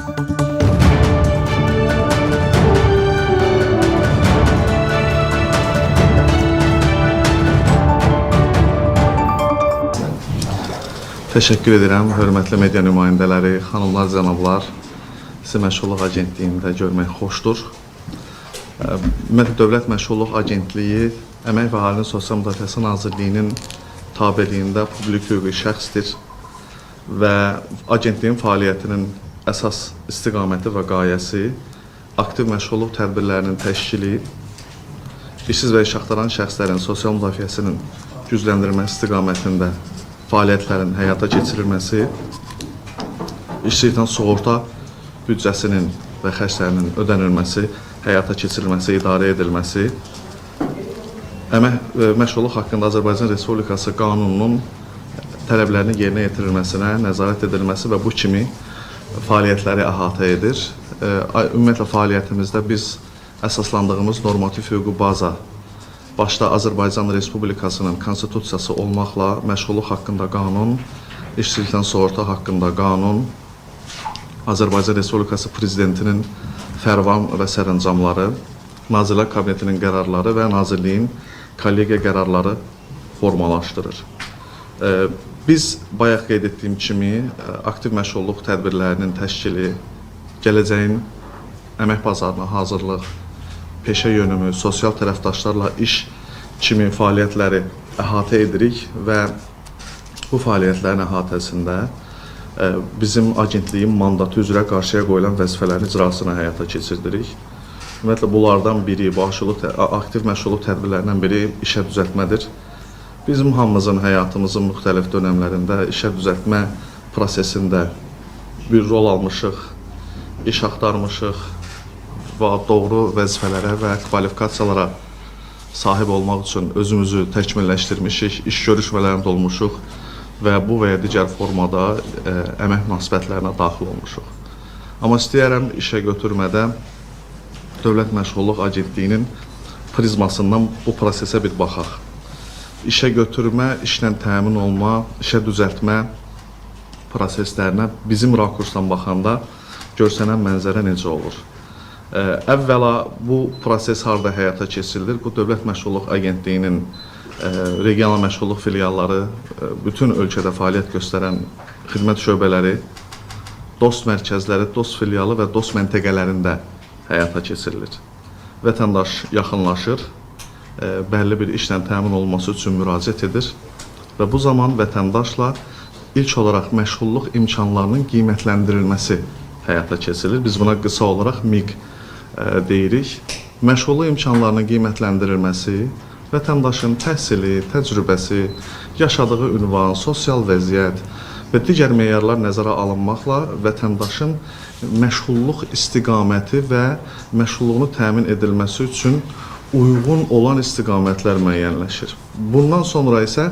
Təşəkkür edirəm, hörmətli media nümayəndələri, xanımlar, cənablar. Sizi Məşğulluq Agentliyində görmək xoşdur. Dövlət Məşğulluq Agentliyi Əmək və Əhalinin Sosial Müdafiəsi Nazirliyinin tabeliyində publik hüquqi şəxsdir və agentliyin fəaliyyətinin əsas istiqaməti və qayəsi aktiv məşğulluq tədbirlərinin təşkili, işsiz və iş axtaran şəxslərin sosial müdafiəsinin gücləndirilməsi istiqamətində fəaliyyətlərin həyata keçirilməsi, işsizlikdən sığorta büdcəsinin və xərclərinin ödənilməsi, həyata keçirilməsi, idarə edilməsi, əmək məşğulluq haqqında Azərbaycan Respublikası qanununun tələblərinin yerinə yetirilməsinə nəzarət edilməsi və bu kimi fəaliyyətləri əhatə edir. Ümumiyyətlə fəaliyyətimizdə biz əsaslandığımız normativ hüquqi baza, başda Azərbaycan Respublikasının konstitusiyası olmaqla məşğulluq haqqında qanun, işsizlikdən sığorta haqqında qanun, Azərbaycan Respublikası Prezidentinin fərman və sərəncamları, Nazirlər Kabinetinin qərarları və Nazirliyin kollegiya qərarları formalaşdırır. Biz bayaq qeyd etdiyim kimi aktiv məşğulluq tədbirlərinin təşkili, gələcəyin əmək bazarına hazırlıq, peşə yönümü, sosial tərəfdaşlarla iş kimi fəaliyyətləri əhatə edirik və bu fəaliyyətlərin əhatəsində bizim agentliyin mandatı üzrə qarşıya qoyulan vəzifələrin icrasını həyata keçirdirik. Ümumiyyətlə, bunlardan biri, aktiv məşğulluq tədbirlərindən biri işə düzəltmədir. Bizim hamımızın həyatımızın müxtəlif dönəmlərində işə düzəltmə prosesində bir rol almışıq, iş axtarmışıq, doğru vəzifələrə və kvalifikasiyalara sahib olmaq üçün özümüzü təkmilləşdirmişik, iş görüşmələrində olmuşuq və bu və ya digər formada əmək münasibətlərinə daxil olmuşuq. Amma istəyərəm işə götürmədə Dövlət Məşğulluq Agentliyinin prizmasından bu prosesə bir baxaq. İşə götürmə, işlə təmin olma, işə düzəltmə proseslərinə bizim rakursdan baxanda görsənən mənzərə necə olur? Əvvəla bu proses harada həyata keçirilir? Bu Dövlət Məşğulluq Agentliyinin regional məşğulluq filialları, bütün ölkədə fəaliyyət göstərən xidmət şöbələri, dost mərkəzləri, dost filialı və dost məntəqələrində həyata keçirilir. Vətəndaş yaxınlaşır, bəlli bir işlə təmin olması üçün müraciət edir və bu zaman vətəndaşla ilk olaraq məşğulluq imkanlarının qiymətləndirilməsi həyata keçirilir. Biz buna qısa olaraq MİQ deyirik. Məşğulluq imkanlarının qiymətləndirilməsi, vətəndaşın təhsili, təcrübəsi, yaşadığı ünvan, sosial vəziyyət və digər meyarlar nəzərə alınmaqla vətəndaşın məşğulluq istiqaməti və məşğulluğunu təmin edilməsi üçün uyğun olan istiqamətlər müəyyənləşir. Bundan sonra isə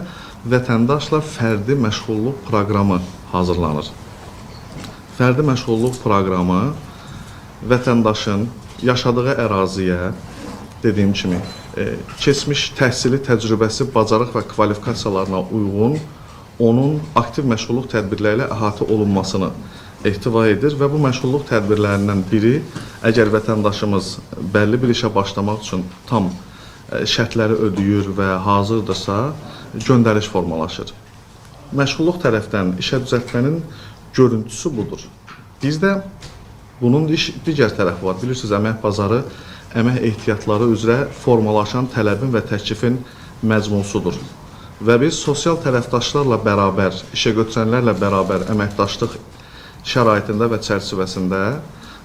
vətəndaşla fərdi məşğulluq proqramı hazırlanır. Fərdi məşğulluq proqramı vətəndaşın yaşadığı əraziyə, dediyim kimi, keçmiş təhsili, təcrübəsi, bacarıq və kvalifikasiyalarına uyğun onun aktiv məşğulluq tədbirləri ilə əhatə olunmasını ehtiva edir və bu məşğulluq tədbirlərindən biri, əgər vətəndaşımız bəlli bir işə başlamaq üçün tam şərtləri ödəyir və hazırdırsa, göndəriş formalaşır. Məşğulluq tərəfdən işə düzəltmənin görüntüsü budur. Bizdə bunun digər tərəfi var. Bilirsiniz, əmək bazarı əmək ehtiyatları üzrə formalaşan tələbin və təklifin məzmunsudur. Və biz sosial tərəfdaşlarla bərabər, işə götürənlərlə bərabər əməkdaşlıq şəraitində və çərçivəsində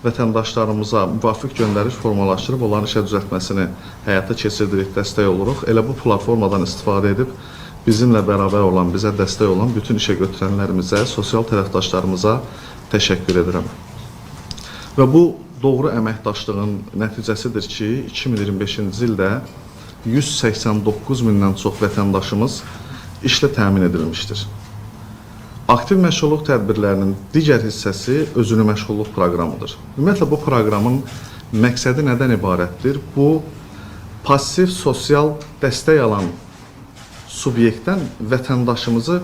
vətəndaşlarımıza müvafiq göndəriş formalaşdırıb onların işə düzəltməsini həyata keçirdirik, dəstək oluruq. Elə bu platformadan istifadə edib bizimlə bərabər olan, bizə dəstək olan bütün işə götürənlərimizə, sosial tərəfdaşlarımıza təşəkkür edirəm. Və bu doğru əməkdaşlığın nəticəsidir ki, 2025-ci ildə 189 mindən çox vətəndaşımız işlə təmin edilmişdir. Aktiv məşğulluq tədbirlərinin digər hissəsi özünü məşğulluq proqramıdır. Ümumiyyətlə, bu proqramın məqsədi nədən ibarətdir? Bu, pasiv sosial dəstək alan subyektdən vətəndaşımızı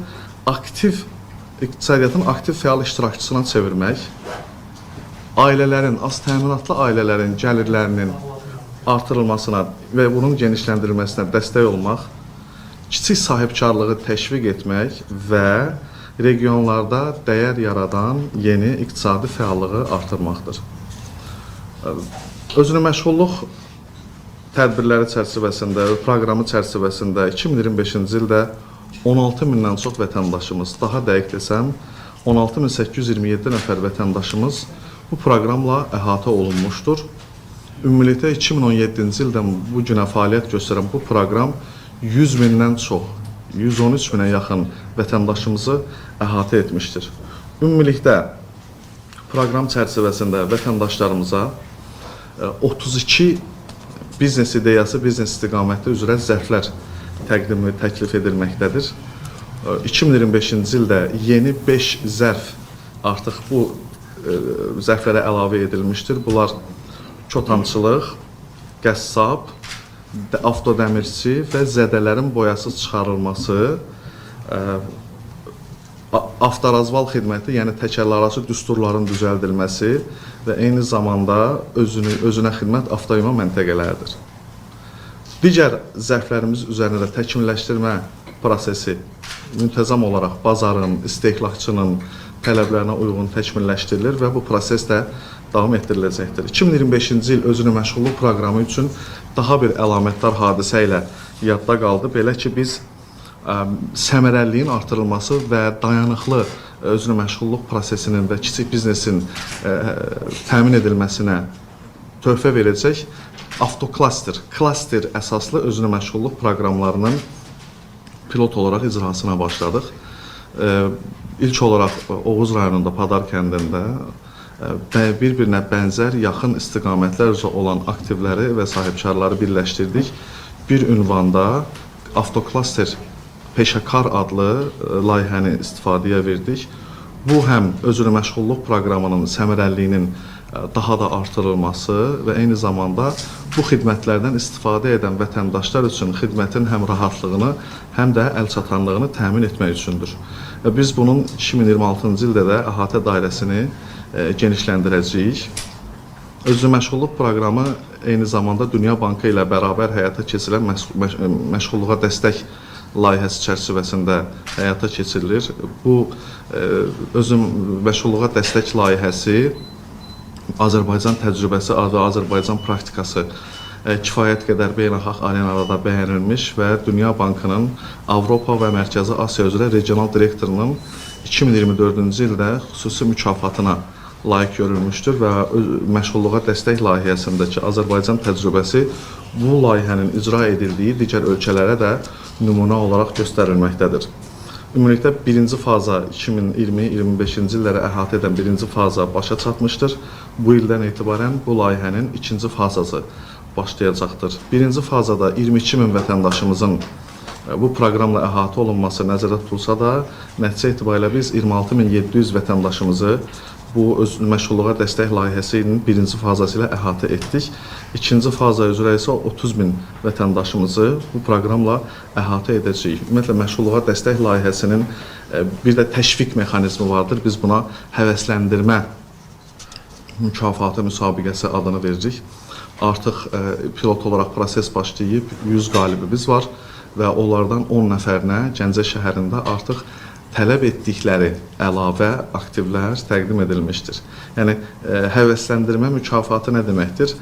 iqtisadiyyatın aktiv fəal iştirakçısına çevirmək, ailələrin, az təminatlı ailələrin gəlirlərinin artırılmasına və bunun genişləndirilməsinə dəstək olmaq, kiçik sahibkarlığı təşviq etmək və regionlarda dəyər yaradan yeni iqtisadi fəallığı artırmaqdır. Özünə məşğulluq tədbirləri çərçivəsində, proqramı çərçivəsində 2025-ci ildə 16 mindən çox vətəndaşımız, daha dəqiq desəm, 16.827 nəfər vətəndaşımız bu proqramla əhatə olunmuşdur. Ümumilikdə 2017-ci ildən bu günə fəaliyyət göstərən bu proqram 100 mindən çox, 113 minə yaxın vətəndaşımızı əhatə etmişdir. Ümumilikdə proqram çərçivəsində vətəndaşlarımıza 32 biznes ideyası, biznes istiqaməti üzrə zərflər təklif edilməkdədir. 2025-ci ildə yeni 5 zərf artıq bu zərflərə əlavə edilmişdir. Bunlar çotançılıq, qəssab, avtodəmirçi və zədələrin boyasız çıxarılması, avtorazval xidməti, yəni təkərlərarası düsturların düzəldilməsi və eyni zamanda özünə xidmət avtoyuma məntəqələridir. Digər zərflərimiz üzərində təkmilləşdirmə prosesi müntəzəm olaraq bazarın, istehlakçının tələblərinə uyğun təkmilləşdirilir və bu proses də davam etdiriləcəkdir. 2025-ci il özünə məşğulluq proqramı üçün daha bir əlamətdar hadisə ilə yadda qaldı. Belə ki, biz səmərəliliyin artırılması və dayanıqlı özünə məşğulluq prosesinin və kiçik biznesin təmin edilməsinə töhfə verəcək avtoklaster, klaster əsaslı özünə məşğulluq proqramlarının pilot olaraq icrasına başladıq. İlk olaraq Oğuz rayonunda Padar kəndində bir-birinə bənzər yaxın istiqamətlər üzrə olan aktivləri və sahibkarları birləşdirdik. Bir ünvanda avtoklaster peşəkar adlı layihəni istifadəyə verdik. Bu həm özünə məşğulluq proqramının səmərəliliyinin daha da artırılması və eyni zamanda bu xidmətlərdən istifadə edən vətəndaşlar üçün xidmətin həm rahatlığını, həm də əlçatanlığını təmin etmək üçündür. Biz bunun 2026-cı ildə də əhatə dairəsini genişləndirəcəyik. Özünə məşğulluq proqramı eyni zamanda Dünya Bankı ilə bərabər həyata keçirilən məşğulluğa dəstək layihəsi çərçivəsində həyata keçirilir. Bu özünə məşğulluğa dəstək layihəsi Azərbaycan təcrübəsi və Azərbaycan praktikası kifayət qədər beynəlxalq arenada bəyənilmiş və Dünya Bankının Avropa və Mərkəzi Asiya üzrə regional direktorunun 2024-cü ildə xüsusi mükafatına layiq görülmüşdür və məşğulluğa dəstək layihəsindəki Azərbaycan təcrübəsi bu layihənin icra edildiyi digər ölkələrə də nümunə olaraq göstərilməkdədir. Ümumilikdə birinci faza 2020-25-ci illərə əhatə edən birinci faza başa çatmışdır. Bu ildən etibarən bu layihənin ikinci fazası başlayacaqdır. Birinci fazada 22 min vətəndaşımızın bu proqramla əhatə olunması nəzərdə tutulsa da, nəticə etibarilə biz 26.700 vətəndaşımızı bu məşğulluğa dəstək layihəsinin birinci fazası ilə əhatə etdik. İkinci faza üzrə isə 30.000 vətəndaşımızı bu proqramla əhatə edəcəyik. Ümumiyyətlə, məşğulluğa dəstək layihəsinin bir də təşviq mexanizmi vardır. Biz buna həvəsləndirmə mükafatı müsabiqəsi adını veririk. Artıq pilot olaraq proses başlayıb, 100 qalibimiz var və onlardan 10 nəfərinə Gəncə şəhərində artıq tələb etdikləri əlavə aktivlər təqdim edilmişdir. Yəni, həvəsləndirmə mükafatı nə deməkdir?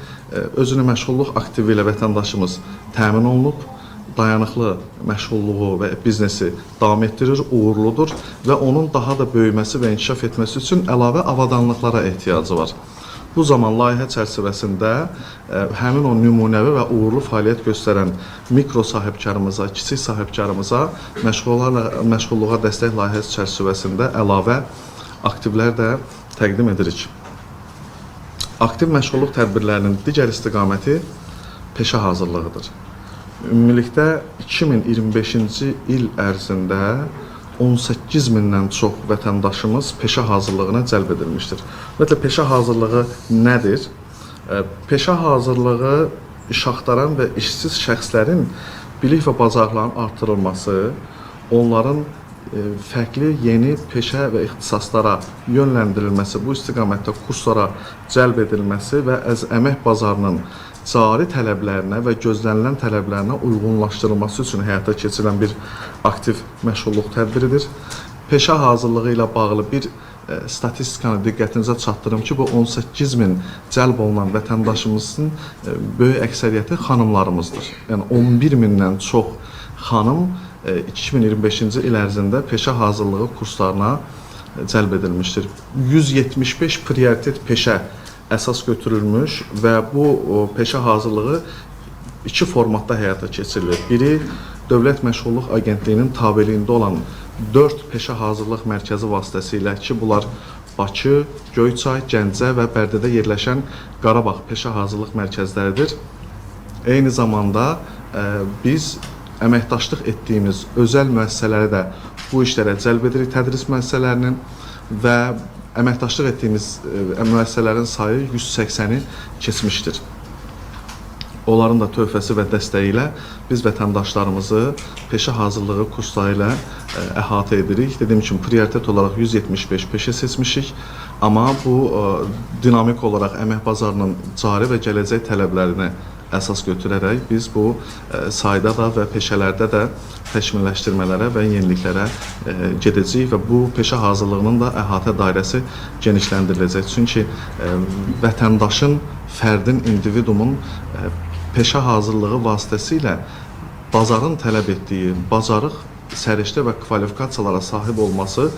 Özünə məşğulluq aktivi ilə vətəndaşımız təmin olunub, dayanıqlı məşğulluğu və biznesi davam etdirir, uğurludur və onun daha da böyüməsi və inkişaf etməsi üçün əlavə avadanlıqlara ehtiyacı var. Bu zaman layihə çərçivəsində həmin o nümunəvi və uğurlu fəaliyyət göstərən mikro sahibkarımıza, kiçik sahibkarımıza məşğulluğa dəstək layihəsi çərçivəsində əlavə aktivlər də təqdim edirik. Aktiv məşğulluq tədbirlərinin digər istiqaməti peşə hazırlığıdır. Ümumilikdə 2025-ci il ərzində 18 mindən çox vətəndaşımız peşə hazırlığına cəlb edilmişdir. Ümumiyyətlə, peşə hazırlığı nədir? Peşə hazırlığı iş axtaran və işsiz şəxslərin bilik və bacarıqlarının artırılması, onların fərqli yeni peşə və ixtisaslara yönləndirilməsi, bu istiqamətdə kurslara cəlb edilməsi və əmək bazarının cari tələblərinə və gözlənilən tələblərinə uyğunlaşdırılması üçün həyata keçirilən bir aktiv məşğulluq tədbiridir. Peşə hazırlığı ilə bağlı bir statistikanı diqqətinizə çatdırım ki, bu 18 min cəlb olunan vətəndaşımızın böyük əksəriyyəti xanımlarımızdır. Yəni 11 mindən çox xanım 2025-ci il ərzində peşə hazırlığı kurslarına cəlb edilmişdir. 175 prioritet peşə əsas götürülmüş və bu peşə hazırlığı iki formatda həyata keçirilir. Biri, Dövlət Məşğulluq Agentliyinin tabeliyində olan 4 peşə hazırlıq mərkəzi vasitəsilə ki, bunlar Bakı, Göyçay, Gəncə və Bərdədə yerləşən Qarabağ peşə hazırlıq mərkəzləridir. Eyni zamanda biz əməkdaşlıq etdiyimiz özəl müəssisələri də bu işlərə cəlb edirik, tədris müəssisələrinin və əməkdaşlıq etdiyimiz müəssisələrin sayı 180-i keçmişdir. Onların da töhfəsi və dəstəyi ilə biz vətəndaşlarımızı peşə hazırlığı kursları ilə əhatə edirik. Dediyim kimi, prioritet olaraq 175 peşə seçmişik, amma bu dinamik olaraq əmək bazarının cari və gələcək tələblərini əsas götürərək biz bu sayda da və peşələrdə də təkmilləşdirmələrə və yeniliklərə gedəcəyik və bu peşə hazırlığının da əhatə dairəsi genişləndiriləcək. Çünki vətəndaşın, fərdin, individumun peşə hazırlığı vasitəsilə bazarın tələb etdiyi bacarıq, səriştə və kvalifikasiyalara sahib olması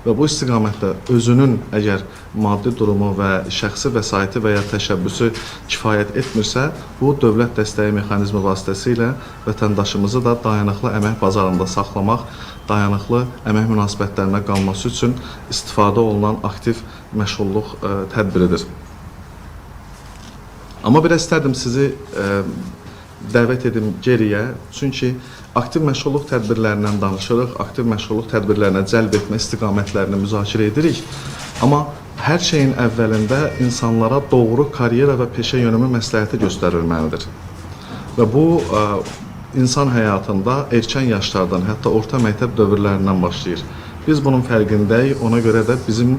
və bu istiqamətdə özünün əgər maddi durumu və şəxsi vəsaiti və ya təşəbbüsü kifayət etmirsə, bu dövlət dəstəyi mexanizmi vasitəsilə vətəndaşımızı da dayanıqlı əmək bazarında saxlamaq, dayanıqlı əmək münasibətlərinə qalması üçün istifadə olunan aktiv məşğulluq tədbiridir. Amma biraz istərdim sizi dəvət edim geriyə, çünki aktiv məşğulluq tədbirlərindən danışırıq, aktiv məşğulluq tədbirlərinə cəlb etmə istiqamətlərini müzakirə edirik. Amma hər şeyin əvvəlində insanlara doğru karyera və peşə yönümü məsləhəti göstərilməlidir. Və bu, insan həyatında erkən yaşlardan, hətta orta məktəb dövrlərindən başlayır. Biz bunun fərqindəyik, ona görə də bizim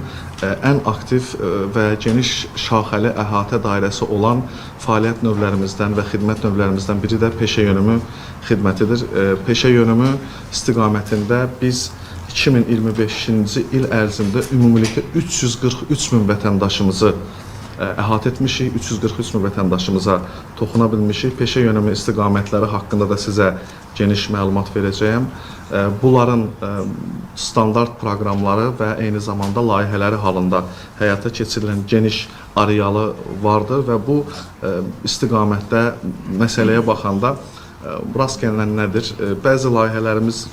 ən aktiv və geniş şaxəli əhatə dairəsi olan fəaliyyət növlərimizdən və xidmət növlərimizdən biri də peşə yönümü xidmətidir. Peşə yönümü istiqamətində biz 2025-ci il ərzində ümumilikdə 343 min vətəndaşımızı əhatə etmişik, 343 min vətəndaşımıza toxuna bilmişik. Peşə yönümü istiqamətləri haqqında da sizə geniş məlumat verəcəyəm. Bunların standart proqramları və eyni zamanda layihələri halında həyata keçirilən geniş arealı vardır və bu istiqamətdə məsələyə baxanda rast gələn nədir? Bəzi layihələrimiz,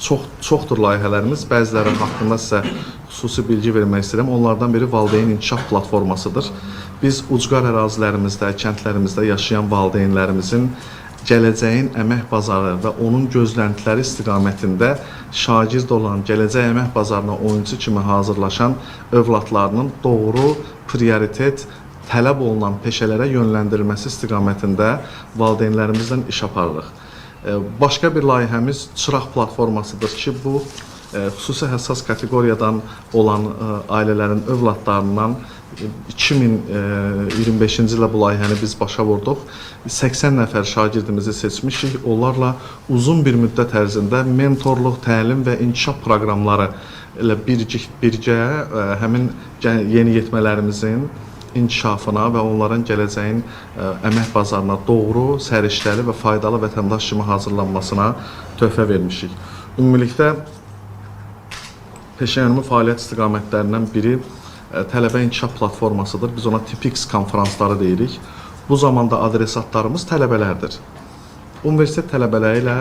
çoxdur layihələrimiz, bəziləri haqqında sizə xüsusi bilgi vermək istəyirəm. Onlardan biri valideyn inkişaf platformasıdır. Biz ucqar ərazilərimizdə, kəndlərimizdə yaşayan valideynlərimizin gələcəyin əmək bazarı və onun gözləntiləri istiqamətində şagird olan, gələcək əmək bazarına oyunçu kimi hazırlaşan övladlarının doğru, prioritet, tələb olunan peşələrə yönləndirilməsi istiqamətində valideynlərimizlə iş aparırıq. Başqa bir layihəmiz Çıraq platformasıdır ki, bu xüsusi həssas kateqoriyadan olan ailələrin övladlarından 2025-ci ilə bu layihəni biz başa vurduq. 80 nəfər şagirdimizi seçmişik. Onlarla uzun bir müddət ərzində mentorluq, təlim və inkişaf proqramları ilə birgə həmin yeniyetmələrimizin inkişafına və onların gələcəyin əmək bazarına doğru, səriştəli və faydalı vətəndaş kimi hazırlanmasına töhfə vermişik. Ümumilikdə peşə yönümü fəaliyyət istiqamətlərindən biri tələbə inkişaf platformasıdır. Biz ona TIPX konferansları deyirik. Bu zamanda adresatlarımız tələbələrdir. Universitet tələbələri ilə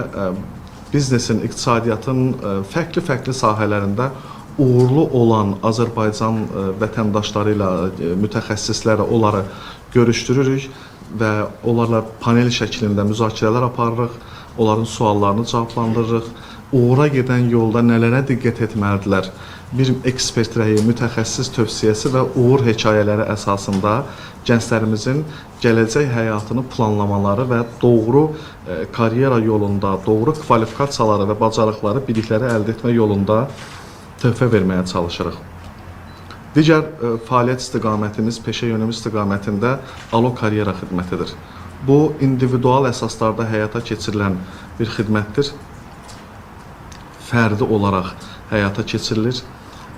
biznesin, iqtisadiyyatın fərqli sahələrində uğurlu olan Azərbaycan vətəndaşları ilə, mütəxəssislərlə onları görüşdürürük və onlarla panel şəklində müzakirələr aparırıq, onların suallarını cavablandırırıq. Uğura gedən yolda nələrə diqqət etməlidirlər? Bir ekspert rəyi, mütəxəssis tövsiyəsi və uğur hekayələri əsasında gənclərimizin gələcək həyatını planlamaları və doğru karyera yolunda, doğru kvalifikasiyaları və bacarıqları, bilikləri əldə etmə yolunda töhfə verməyə çalışırıq. Digər fəaliyyət istiqamətimiz, peşə yönümü istiqamətində Alo Karyera xidmətidir. Bu, individual əsaslarda həyata keçirilən bir xidmətdir. Fərdi olaraq həyata keçirilir.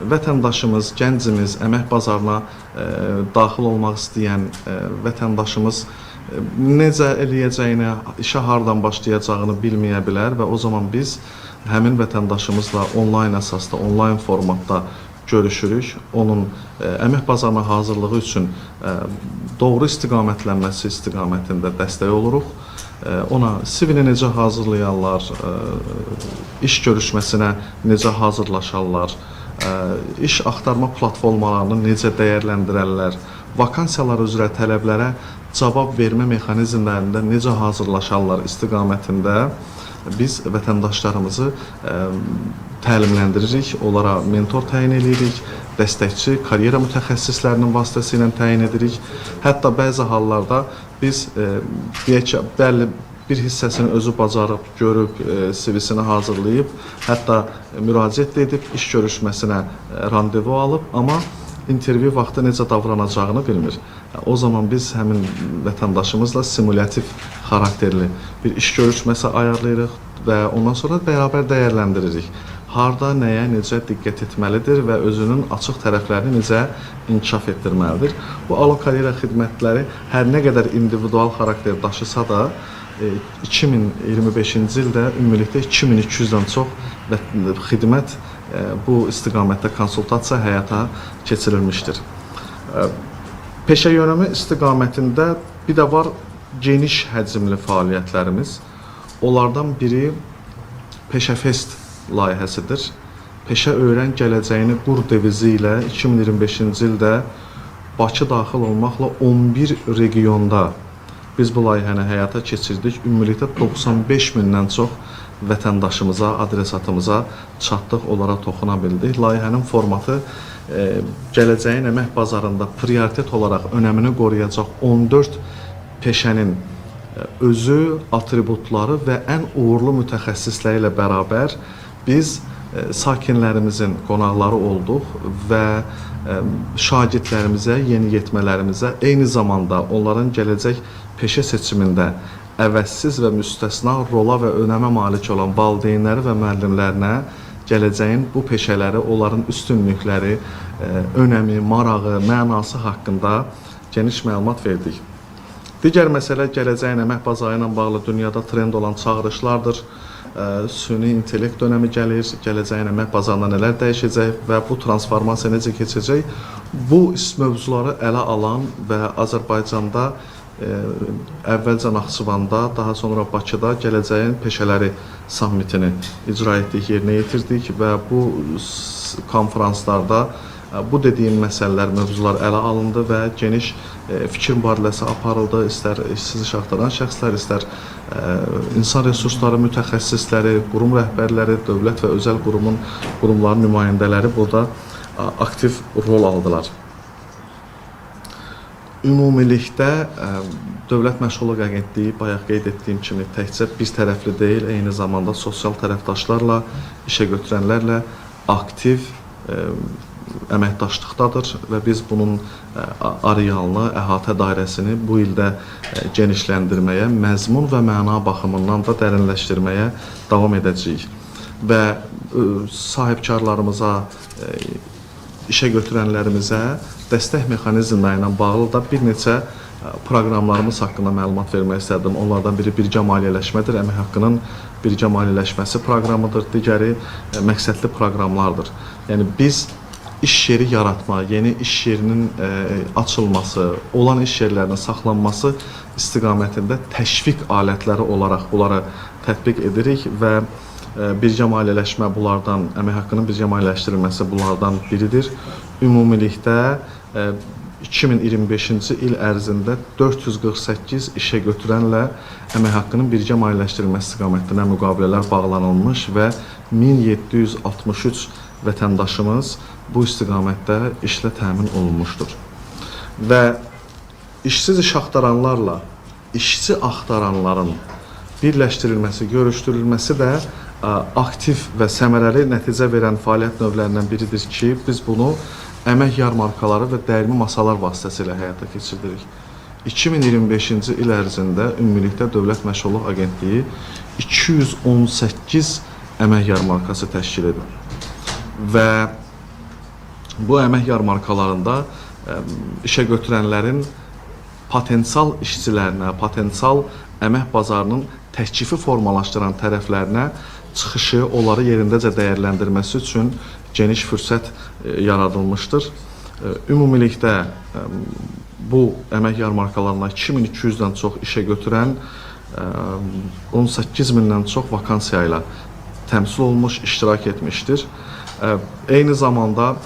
Vətəndaşımız, gəncimiz, əmək bazarına daxil olmaq istəyən vətəndaşımız necə eləyəcəyini, işə hardan başlayacağını bilməyə bilər və o zaman biz həmin vətəndaşımızla onlayn əsasda, onlayn formatda görüşürük. Onun əmək bazarına hazırlığı üçün doğru istiqamətlənməsi istiqamətində dəstək oluruq. Ona CV-ni necə hazırlayarlar, iş görüşməsinə necə hazırlaşarlar, iş axtarma platformalarını necə dəyərləndirərlər, vakansiyalar üzrə tələblərə cavab vermə mexanizmlərində necə hazırlaşarlar istiqamətində biz vətəndaşlarımızı təlimləndiririk, onlara mentor təyin edirik, dəstəkçi, karyera mütəxəssislərinin vasitəsilə təyin edirik. Hətta bəzi hallarda biz deyək ki, bəlli bir hissəsini özü bacarıb, görüb, CV-sini hazırlayıb, hətta müraciət edib, iş görüşməsinə randevu alıb, amma intervyu vaxtı necə davranacağını bilmir. O zaman biz həmin vətəndaşımızla simulyativ xarakterli bir iş görüşməsi ayarlayırıq və ondan sonra bərabər dəyərləndiririk. Harda, nəyə, necə diqqət etməlidir və özünün açıq tərəflərini necə inkişaf etdirməlidir. Bu Alo Karyera xidmətləri hər nə qədər individual xarakter daşısa da 2025-ci ildə ümumilikdə 2200-dən çox xidmət bu istiqamətdə konsultasiya həyata keçirilmişdir. Peşə yönümü istiqamətində bir də var geniş həcmli fəaliyyətlərimiz. Onlardan biri Peşəfest layihəsidir. Peşə öyrən gələcəyini qur devizi ilə 2025-ci ildə Bakı daxil olmaqla 11 regionda biz bu layihəni həyata keçirdik. Ümumilikdə 95 mindən çox vətəndaşımıza, adresatımıza çatdıq, onlara toxuna bildik. Layihənin formatı gələcəyin əmək bazarında prioritet olaraq önəmini qoruyacaq 14 peşənin özü, atributları və ən uğurlu mütəxəssisləri ilə bərabər biz sakinlərimizin qonaqları olduq və şagirdlərimizə, yeniyetmələrimizə, eyni zamanda onların gələcək peşə seçimində əvəzsiz və müstəsna rola və önəmə malik olan valideynləri və müəllimlərinə gələcəyin bu peşələri, onların üstünlükləri, önəmi, marağı, mənası haqqında geniş məlumat verdik. Digər məsələ gələcəyin əmək bazarı ilə bağlı dünyada trend olan çağırışlardır. Süni intellekt dönəmi gəlir, gələcəyin əmək bazarında nələr dəyişəcək və bu transformasiya necə keçəcək? Bu mövzuları ələ alan və Azərbaycanda əvvəlcə Naxçıvanda, daha sonra Bakıda gələcəyin peşələri sammitini icra etdik, yerinə yetirdik və bu konferanslarda bu dediyim məsələlər, mövzular ələ alındı və geniş fikir mübadiləsi aparıldı. İstər işsiz iş axtaran şəxslər, istər insan resursları mütəxəssisləri, qurum rəhbərləri, dövlət və özəl qurumların nümayəndələri burada aktiv rol aldılar. Ümumilikdə Dövlət Məşğulluq Agentliyi bayaq qeyd etdiyim kimi təkcə bir tərəfli deyil, eyni zamanda sosial tərəfdaşlarla, işə götürənlərlə aktiv əməkdaşlıqdadır və biz bunun arealını, əhatə dairəsini bu ildə genişləndirməyə, məzmun və məna baxımından da dərinləşdirməyə davam edəcəyik. Və sahibkarlarımıza, işə götürənlərimizə dəstək mexanizmləri ilə bağlı da bir neçə proqramlarımız haqqında məlumat vermək istədim. Onlardan biri birgə maliyyələşmədir, əmək haqqının birgə maliyyələşməsi proqramıdır, digəri məqsədli proqramlardır. Yəni biz iş yeri yaratma, yeni iş yerinin açılması, olan iş yerlərinin saxlanması istiqamətində təşviq alətləri olaraq bunları tətbiq edirik və birgə maliyyələşmə bunlardan, əmək haqqının birgə maliyyələşdirilməsi bunlardan biridir. Ümumilikdə 2025-ci il ərzində 448 işə götürənlə əmək haqqının birgə maliyyələşdirilməsi istiqamətində müqavilələr bağlanılmış və 1763 vətəndaşımız bu istiqamətdə işlə təmin olunmuşdur. Və işsiz iş axtaranlarla işçi axtaranların birləşdirilməsi, görüşdürülməsi də aktiv və səmərəli nəticə verən fəaliyyət növlərindən biridir ki, biz bunu əmək yarmarkaları və dəyirmi masalar vasitəsilə həyata keçirdirik. 2025-ci il ərzində ümumilikdə Dövlət Məşğulluq Agentliyi 218 əmək yarmarkası təşkil edir və bu əmək yarmarkalarında işə götürənlərin potensial işçilərinə, potensial əmək bazarının təklifi formalaşdıran tərəflərinə çıxışı, onları yerindəcə dəyərləndirməsi üçün geniş fürsət yaradılmışdır. Ümumilikdə bu əmək yarmarkalarına 2200-dən çox işə götürən 18 mindən çox vakansiya ilə təmsil olmuş, iştirak etmişdir. Eyni zamanda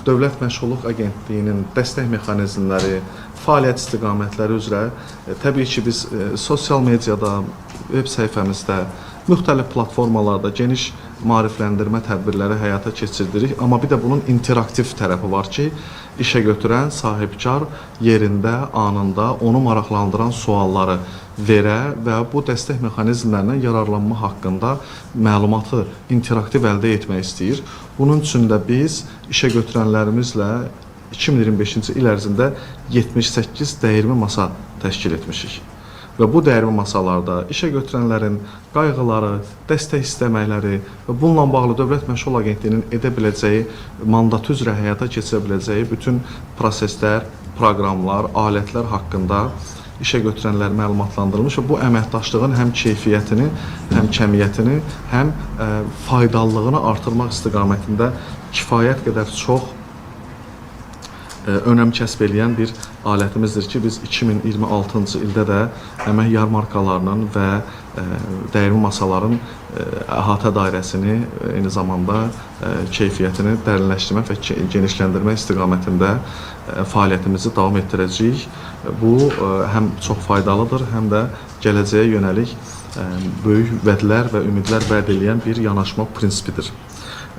Dövlət Məşğulluq Agentliyinin dəstək mexanizmləri, fəaliyyət istiqamətləri üzrə təbii ki, biz sosial mediada, web səhifəmizdə, müxtəlif platformalarda geniş maarifləndirmə tədbirləri həyata keçirdirik. Amma bir də bunun interaktiv tərəfi var ki, işə götürən sahibkar yerində, anında onu maraqlandıran sualları verə və bu dəstək mexanizmlərindən yararlanma haqqında məlumatı interaktiv əldə etmək istəyir. Bunun üçün də biz işə götürənlərimizlə 2025-ci il ərzində 78 dəyirmi masa təşkil etmişik. Və bu dəyirmi masalarda işə götürənlərin qayğıları, dəstək istəməkləri və bununla bağlı Dövlət Məşğulluq Agentliyinin edə biləcəyi, mandatı üzrə həyata keçirə biləcəyi bütün proseslər, proqramlar, alətlər haqqında işə götürənlər məlumatlandırılmış və bu əməkdaşlığın həm keyfiyyətini, həm kəmiyyətini, həm faydalılığını artırmaq istiqamətində kifayət qədər çox önəm kəsb edən bir alətimizdir ki, biz 2026-cı ildə də əmək yarmarkalarının və dəyirmi masaların əhatə dairəsini, eyni zamanda keyfiyyətini dərinləşdirmək və genişləndirmək istiqamətində fəaliyyətimizi davam etdirəcəyik. Bu həm çox faydalıdır, həm də gələcəyə yönəlik böyük vədlər və ümidlər vəd edən bir yanaşma prinsipidir.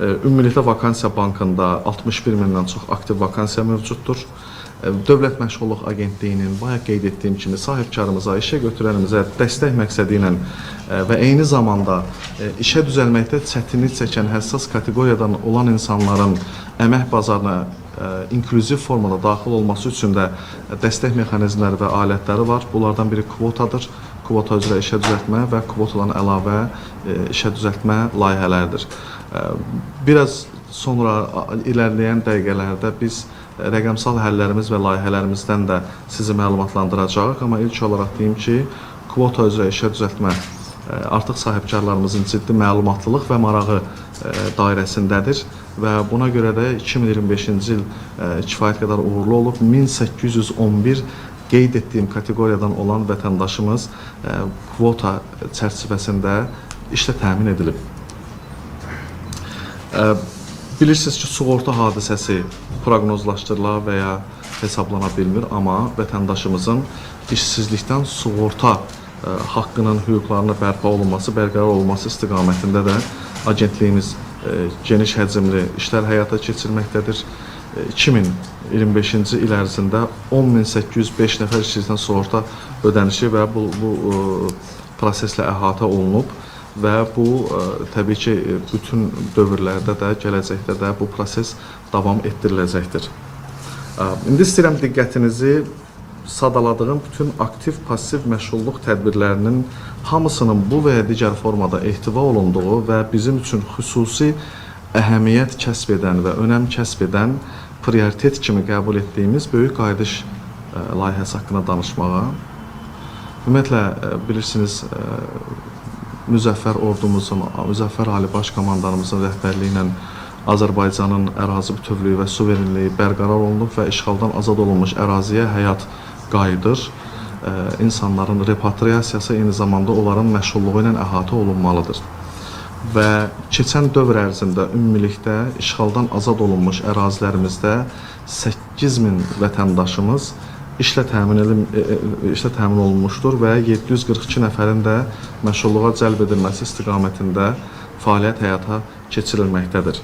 Ümumilikdə vakansiya bankında 61 mindən çox aktiv vakansiya mövcuddur. Dövlət Məşğulluq Agentliyinin bayaq qeyd etdiyim kimi sahibkarımıza, işə götürənimizə dəstək məqsədi ilə və eyni zamanda işə düzəlməkdə çətinlik çəkən həssas kateqoriyadan olan insanların əmək bazarına inklüziv formada daxil olması üçün də dəstək mexanizmləri və alətləri var. Bunlardan biri kvotadır. Kvota üzrə işə düzəltmə və kvotadan əlavə işə düzəltmə layihələridir. Biraz sonra ilərləyən dəqiqələrdə biz rəqəmsal həllərimiz və layihələrimizdən də sizi məlumatlandıracağıq. Amma ilk olaraq deyim ki, kvota üzrə işə düzəltmə artıq sahibkarlarımızın ciddi məlumatlılıq və marağı dairəsindədir və buna görə də 2025-ci il kifayət qədər uğurlu olub. 1811 qeyd etdiyim kateqoriyadan olan vətəndaşımız kvota çərçivəsində işlə təmin edilib. Bilirsiniz ki, sığorta hadisəsi proqnozlaşdırıla və ya hesablana bilmir, amma vətəndaşımızın işsizlikdən sığorta haqqının, hüquqlarının bərpa olunması, bərqərar olunması istiqamətində də agentliyimiz geniş həcmli işlər həyata keçirməkdədir. 2025-ci il ərzində 10.805 nəfər işçidən sığorta ödənişi və bu proseslə əhatə olunub və bu təbii ki, bütün dövrlərdə də, gələcəkdə də bu proses davam etdiriləcəkdir. İndi istəyirəm diqqətinizi sadaladığım bütün aktiv, pasiv məşğulluq tədbirlərinin hamısının bu və ya digər formada ehtiva olunduğu və bizim üçün xüsusi əhəmiyyət kəsb edən və önəm kəsb edən prioritet kimi qəbul etdiyimiz böyük qayıdış layihəsi haqqında danışmağa. Ümumiyyətlə, bilirsiniz, Müzəffər ordumuzun, Müzəffər Ali Baş Komandanımızın rəhbərliyi ilə Azərbaycanın ərazi bütövlüyü və suverenliyi bərqərar olunub və işğaldan azad olunmuş əraziyə həyat qayıdır. İnsanların repatriasiyası eyni zamanda onların məşğulluğu ilə əhatə olunmalıdır. Və keçən dövr ərzində ümumilikdə işğaldan azad olunmuş ərazilərimizdə 8000 vətəndaşımız işlə təmin olunmuşdur və 742 nəfərin də məşğulluğa cəlb edilməsi istiqamətində fəaliyyət həyata keçirilməkdədir.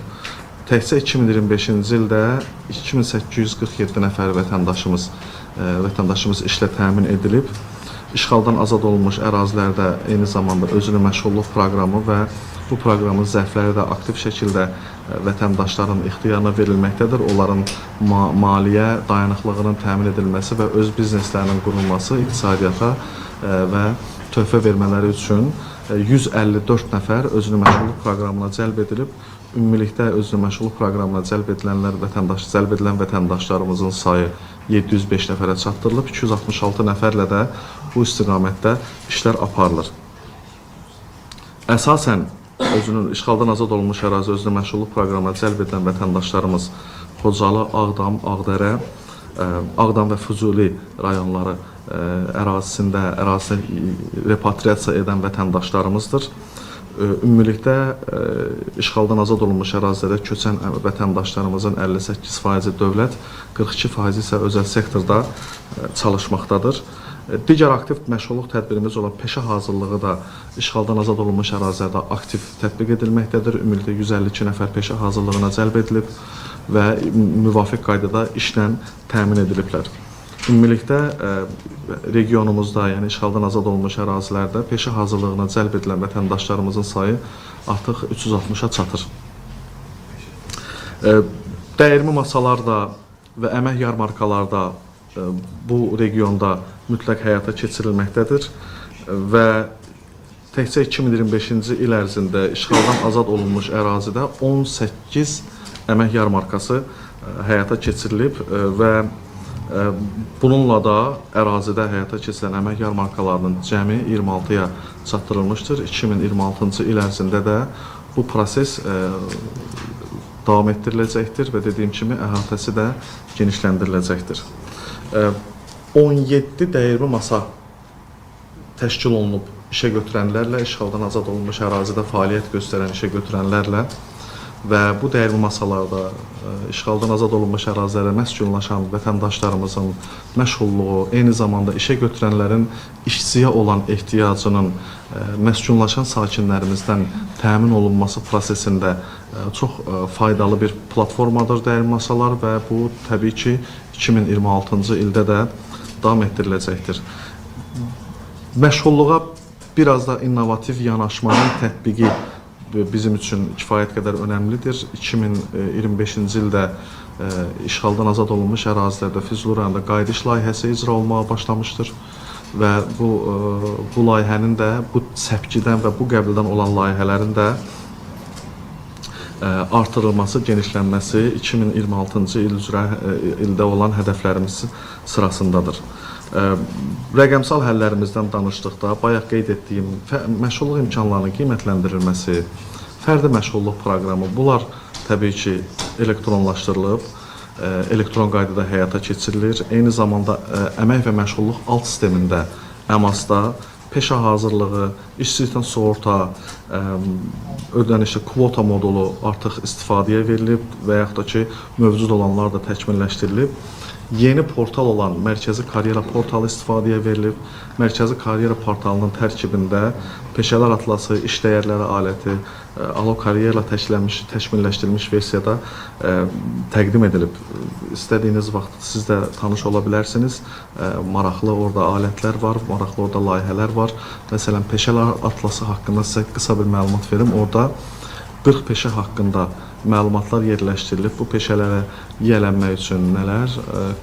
Təkcə 2025-ci ildə 2847 nəfər vətəndaşımız işlə təmin edilib işğaldan azad olunmuş ərazilərdə eyni zamanda özünün məşğulluq proqramı və bu proqramın zərfləri də aktiv şəkildə vətəndaşların ixtiyarına verilməkdədir. Onların maliyyə dayanıqlığının təmin edilməsi və öz bizneslərinin qurulması, iqtisadiyyata və töhfə vermələri üçün 154 nəfər özünün məşğulluq proqramına cəlb edilib. Ümumilikdə özünün məşğulluq proqramına cəlb edilən vətəndaşlarımızın sayı 705 nəfərə çatdırılıb. 266 nəfərlə də bu istiqamətdə işlər aparılır. Əsasən özünün işğaldan azad olunmuş ərazi özünün məşğulluq proqramına cəlb edilən vətəndaşlarımız Xocalı, Ağdam, Ağdərə, Ağdam və Füzuli rayonları ərazisində repatriasiya edən vətəndaşlarımızdır. Ümumilikdə işğaldan azad olunmuş ərazilərə köçən vətəndaşlarımızın 58% dövlət, 42% isə özəl sektorda çalışmaqdadır. Digər aktiv məşğulluq tədbirimiz olan peşə hazırlığı da işğaldan azad olunmuş ərazilərdə aktiv tətbiq edilməkdədir. Ümumilikdə 152 nəfər peşə hazırlığına cəlb edilib və müvafiq qaydada işlə təmin ediliblər. Ümumilikdə regionumuzda, yəni işğaldan azad olunmuş ərazilərdə peşə hazırlığına cəlb edilən vətəndaşlarımızın sayı artıq 360-a çatır. Dəyirmi masalarda və əmək yarmarkalarda bu regionda mütləq həyata keçirilməkdədir və təkcə 2025-ci il ərzində işğaldan azad olunmuş ərazidə 18 əmək yarmarkası həyata keçirilib və bununla da ərazidə həyata keçirilən əmək yarmarkalarının cəmi 26-ya çatdırılmışdır. 2026-cı il ərzində də bu proses davam etdiriləcəkdir və dediyim kimi əhatəsi də genişləndiriləcəkdir. 17 dəyirmi masa təşkil olunub işə götürənlərlə, işğaldan azad olunmuş ərazidə fəaliyyət göstərən işə götürənlərlə və bu dəyirmi masalarda işğaldan azad olunmuş ərazilərə məskunlaşan vətəndaşlarımızın məşğulluğu, eyni zamanda işə götürənlərin işçiyə olan ehtiyacının məskunlaşan sakinlərimizdən təmin olunması prosesində çox faydalı bir platformadır dəyirmi masalar və bu təbii ki 2026-cı ildə də davam etdiriləcəkdir. Məşğulluğa biraz da innovativ yanaşmanın tətbiqi bizim üçün kifayət qədər önəmlidir. 2025-ci ildə işğaldan azad olunmuş ərazilərdə Füzuli rayonunda qayıdış layihəsi icra olmağa başlamışdır və bu layihənin də bu səpkidən və bu qəbuldan olan layihələrin də artırılması, genişlənməsi 2026-cı il üzrə ildə olan hədəflərimiz sırasındadır. Rəqəmsal həllərimizdən danışdıqda bayaq qeyd etdiyim məşğulluq imkanlarının qiymətləndirilməsi, fərdi məşğulluq proqramı, bunlar təbii ki elektronlaşdırılıb, elektron qaydada həyata keçirilir. Eyni zamanda əmək və məşğulluq alt sistemində, əmasda peşə hazırlığı, işsizlikdən sığorta, ödənişli kvota modulu artıq istifadəyə verilib və yaxud da ki mövcud olanlar da təkmilləşdirilib. Yeni portal olan Mərkəzi Karyera portalı istifadəyə verilib. Mərkəzi Karyera portalının tərkibində peşələr atlası, iş dəyərləri aləti, Alo Karyera təkmilləşdirilmiş versiyada təqdim edilib. İstədiyiniz vaxt siz də tanış ola bilərsiniz. Maraqlı orada alətlər var, maraqlı orada layihələr var. Məsələn, peşələr atlası haqqında sizə qısa bir məlumat verim. Orada 40 peşə haqqında məlumatlar yerləşdirilib. Bu peşələrə yiyələnmək üçün nələr?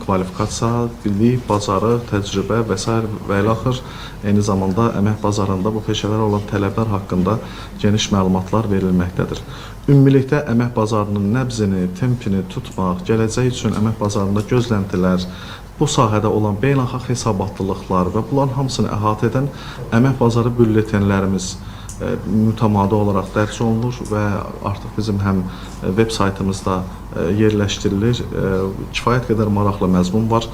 Kvalifikasiya, bilik, bacarıq, təcrübə və s. və ilaxır. Eyni zamanda əmək bazarında bu peşələrə olan tələblər haqqında geniş məlumatlar verilməkdədir. Ümumilikdə əmək bazarının nəbzini, tempini tutmaq, gələcək üçün əmək bazarında gözləntilər, bu sahədə olan beynəlxalq hesabatlılıqlar və bunların hamısını əhatə edən əmək bazarı bülletenlərimiz mütəmadi olaraq dərc olunur və artıq bizim həm web saytımızda yerləşdirilir. Kifayət qədər maraqlı məzmun var.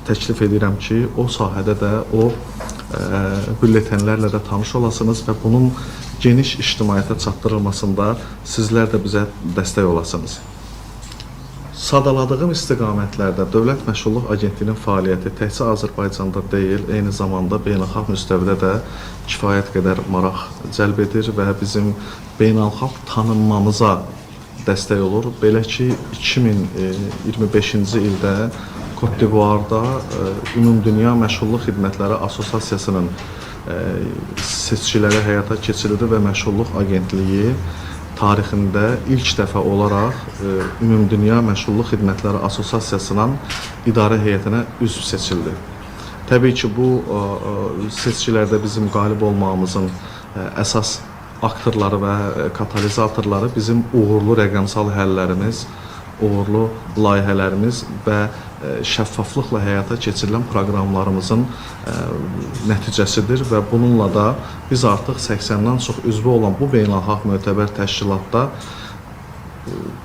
Təklif edirəm ki, o sahədə də o bülletenlərlə də tanış olasınız və bunun geniş ictimaiyyətə çatdırılmasında sizlər də bizə dəstək olasınız. Sadaladığım istiqamətlərdə Dövlət Məşğulluq Agentliyinin fəaliyyəti təkcə Azərbaycanda deyil, eyni zamanda beynəlxalq müstəvidə də kifayət qədər maraq cəlb edir və bizim beynəlxalq tanınmamıza dəstək olur. Belə ki, 2025-ci ildə Côte d'Ivoire'da Ümumdünya Məşğulluq Xidmətləri Assosiasiyasının seçkiləri həyata keçirildi və Məşğulluq Agentliyi tarixində ilk dəfə olaraq Ümumdünya Məşğulluq Xidmətləri Assosiasiyasının idarə heyətinə üzv seçildi. Təbii ki, bu seçkilərdə bizim qalib olmağımızın əsas aktorları və katalizatorları bizim uğurlu rəqəmsal həllərimiz, uğurlu layihələrimiz və şəffaflıqla həyata keçirilən proqramlarımızın nəticəsidir və bununla da biz artıq 80-dən çox üzvü olan bu beynəlxalq mötəbər təşkilatda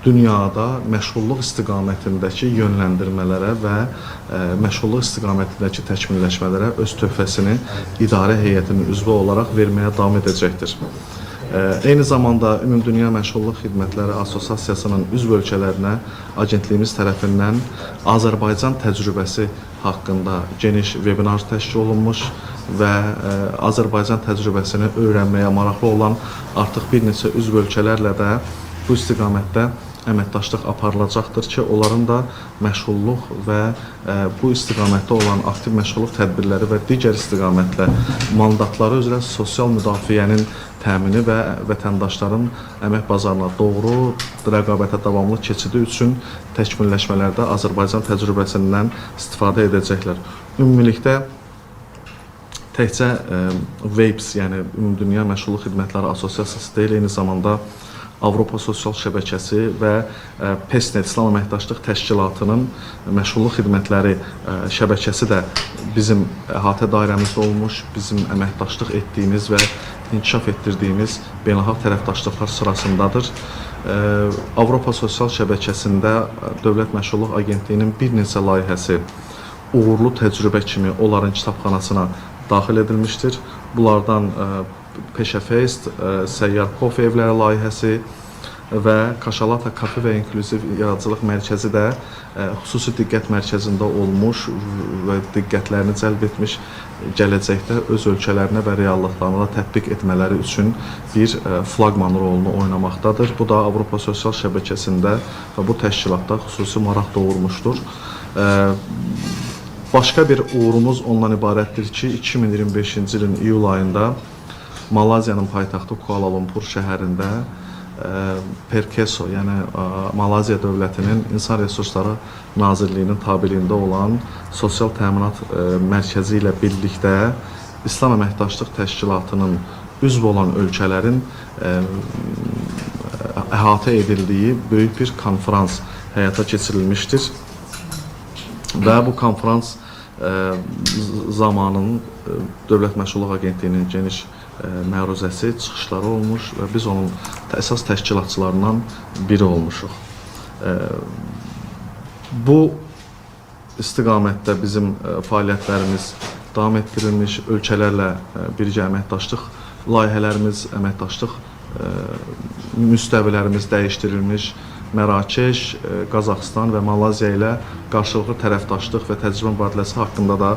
dünyada məşğulluq istiqamətindəki yönləndirmələrə və məşğulluq istiqamətindəki təkmilləşmələrə öz töhfəsini idarə heyətinin üzvü olaraq verməyə davam edəcəkdir. Eyni zamanda Ümumdünya Məşğulluq Xidmətləri Assosiasiyasının üzv ölkələrinə agentliyimiz tərəfindən Azərbaycan təcrübəsi haqqında geniş webinar təşkil olunmuş və Azərbaycan təcrübəsini öyrənməyə maraqlı olan artıq bir neçə üzv ölkələrlə də bu istiqamətdə əməkdaşlıq aparılacaqdır ki, onların da məşğulluq və bu istiqamətdə olan aktiv məşğulluq tədbirləri və digər istiqamətlə mandatları üzrə sosial müdafiənin təmini və vətəndaşların əmək bazarına doğru rəqabətə davamlı keçidi üçün təkmilləşmələrdə Azərbaycan təcrübəsindən istifadə edəcəklər. Ümumilikdə təkcə WAPES, yəni Ümumdünya Məşğulluq Xidmətləri Assosiasiyası deyil, eyni zamanda Avropa Sosial Şəbəkəsi və PESNET İslam Əməkdaşlıq Təşkilatının məşğulluq xidmətləri şəbəkəsi də bizim əhatə dairəmizdə olmuş, bizim əməkdaşlıq etdiyimiz və inkişaf etdirdiyimiz beynəlxalq tərəfdaşlıqlar sırasındadır. Avropa Sosial Şəbəkəsində Dövlət Məşğulluq Agentliyinin bir neçə layihəsi uğurlu təcrübə kimi onların kitabxanasına daxil edilmişdir. Bunlardan Peşəfest, Səyyar Kofe evləri layihəsi və Kaşalata Kafe və İnklüziv Yaradıcılıq Mərkəzi də xüsusi diqqət mərkəzində olmuş və diqqətlərini cəlb etmiş, gələcəkdə öz ölkələrinə və reallıqlarına da tətbiq etmələri üçün bir flaqman rolunu oynamaqdadır. Bu da Avropa Sosial Şəbəkəsində və bu təşkilatda xüsusi maraq doğurmuşdur. Başqa bir uğurumuz ondan ibarətdir ki, 2025-ci ilin iyul ayında Malaziyanın paytaxtı Kuala Lumpur şəhərində Perkeso, yəni Malaziya dövlətinin İnsan Resursları Nazirliyinin tabeliyində olan Sosial Təminat Mərkəzi ilə birlikdə İslam Əməkdaşlıq Təşkilatının üzv olan ölkələrin əhatə edildiyi böyük bir konferans həyata keçirilmişdir. Və bu konferans zamanının Dövlət Məşğulluq Agentliyinin geniş məruzəsi, çıxışları olmuş və biz onun əsas təşkilatçılarından biri olmuşuq. Bu istiqamətdə bizim fəaliyyətlərimiz davam etdirilmiş, ölkələrlə birgə əməkdaşlıq layihələrimiz, əməkdaşlıq müstəvilərimiz dəyişdirilmiş, Mərakeş, Qazaxıstan və Malaziya ilə qarşılıqlı tərəfdaşlıq və təcrübə mübadiləsi haqqında da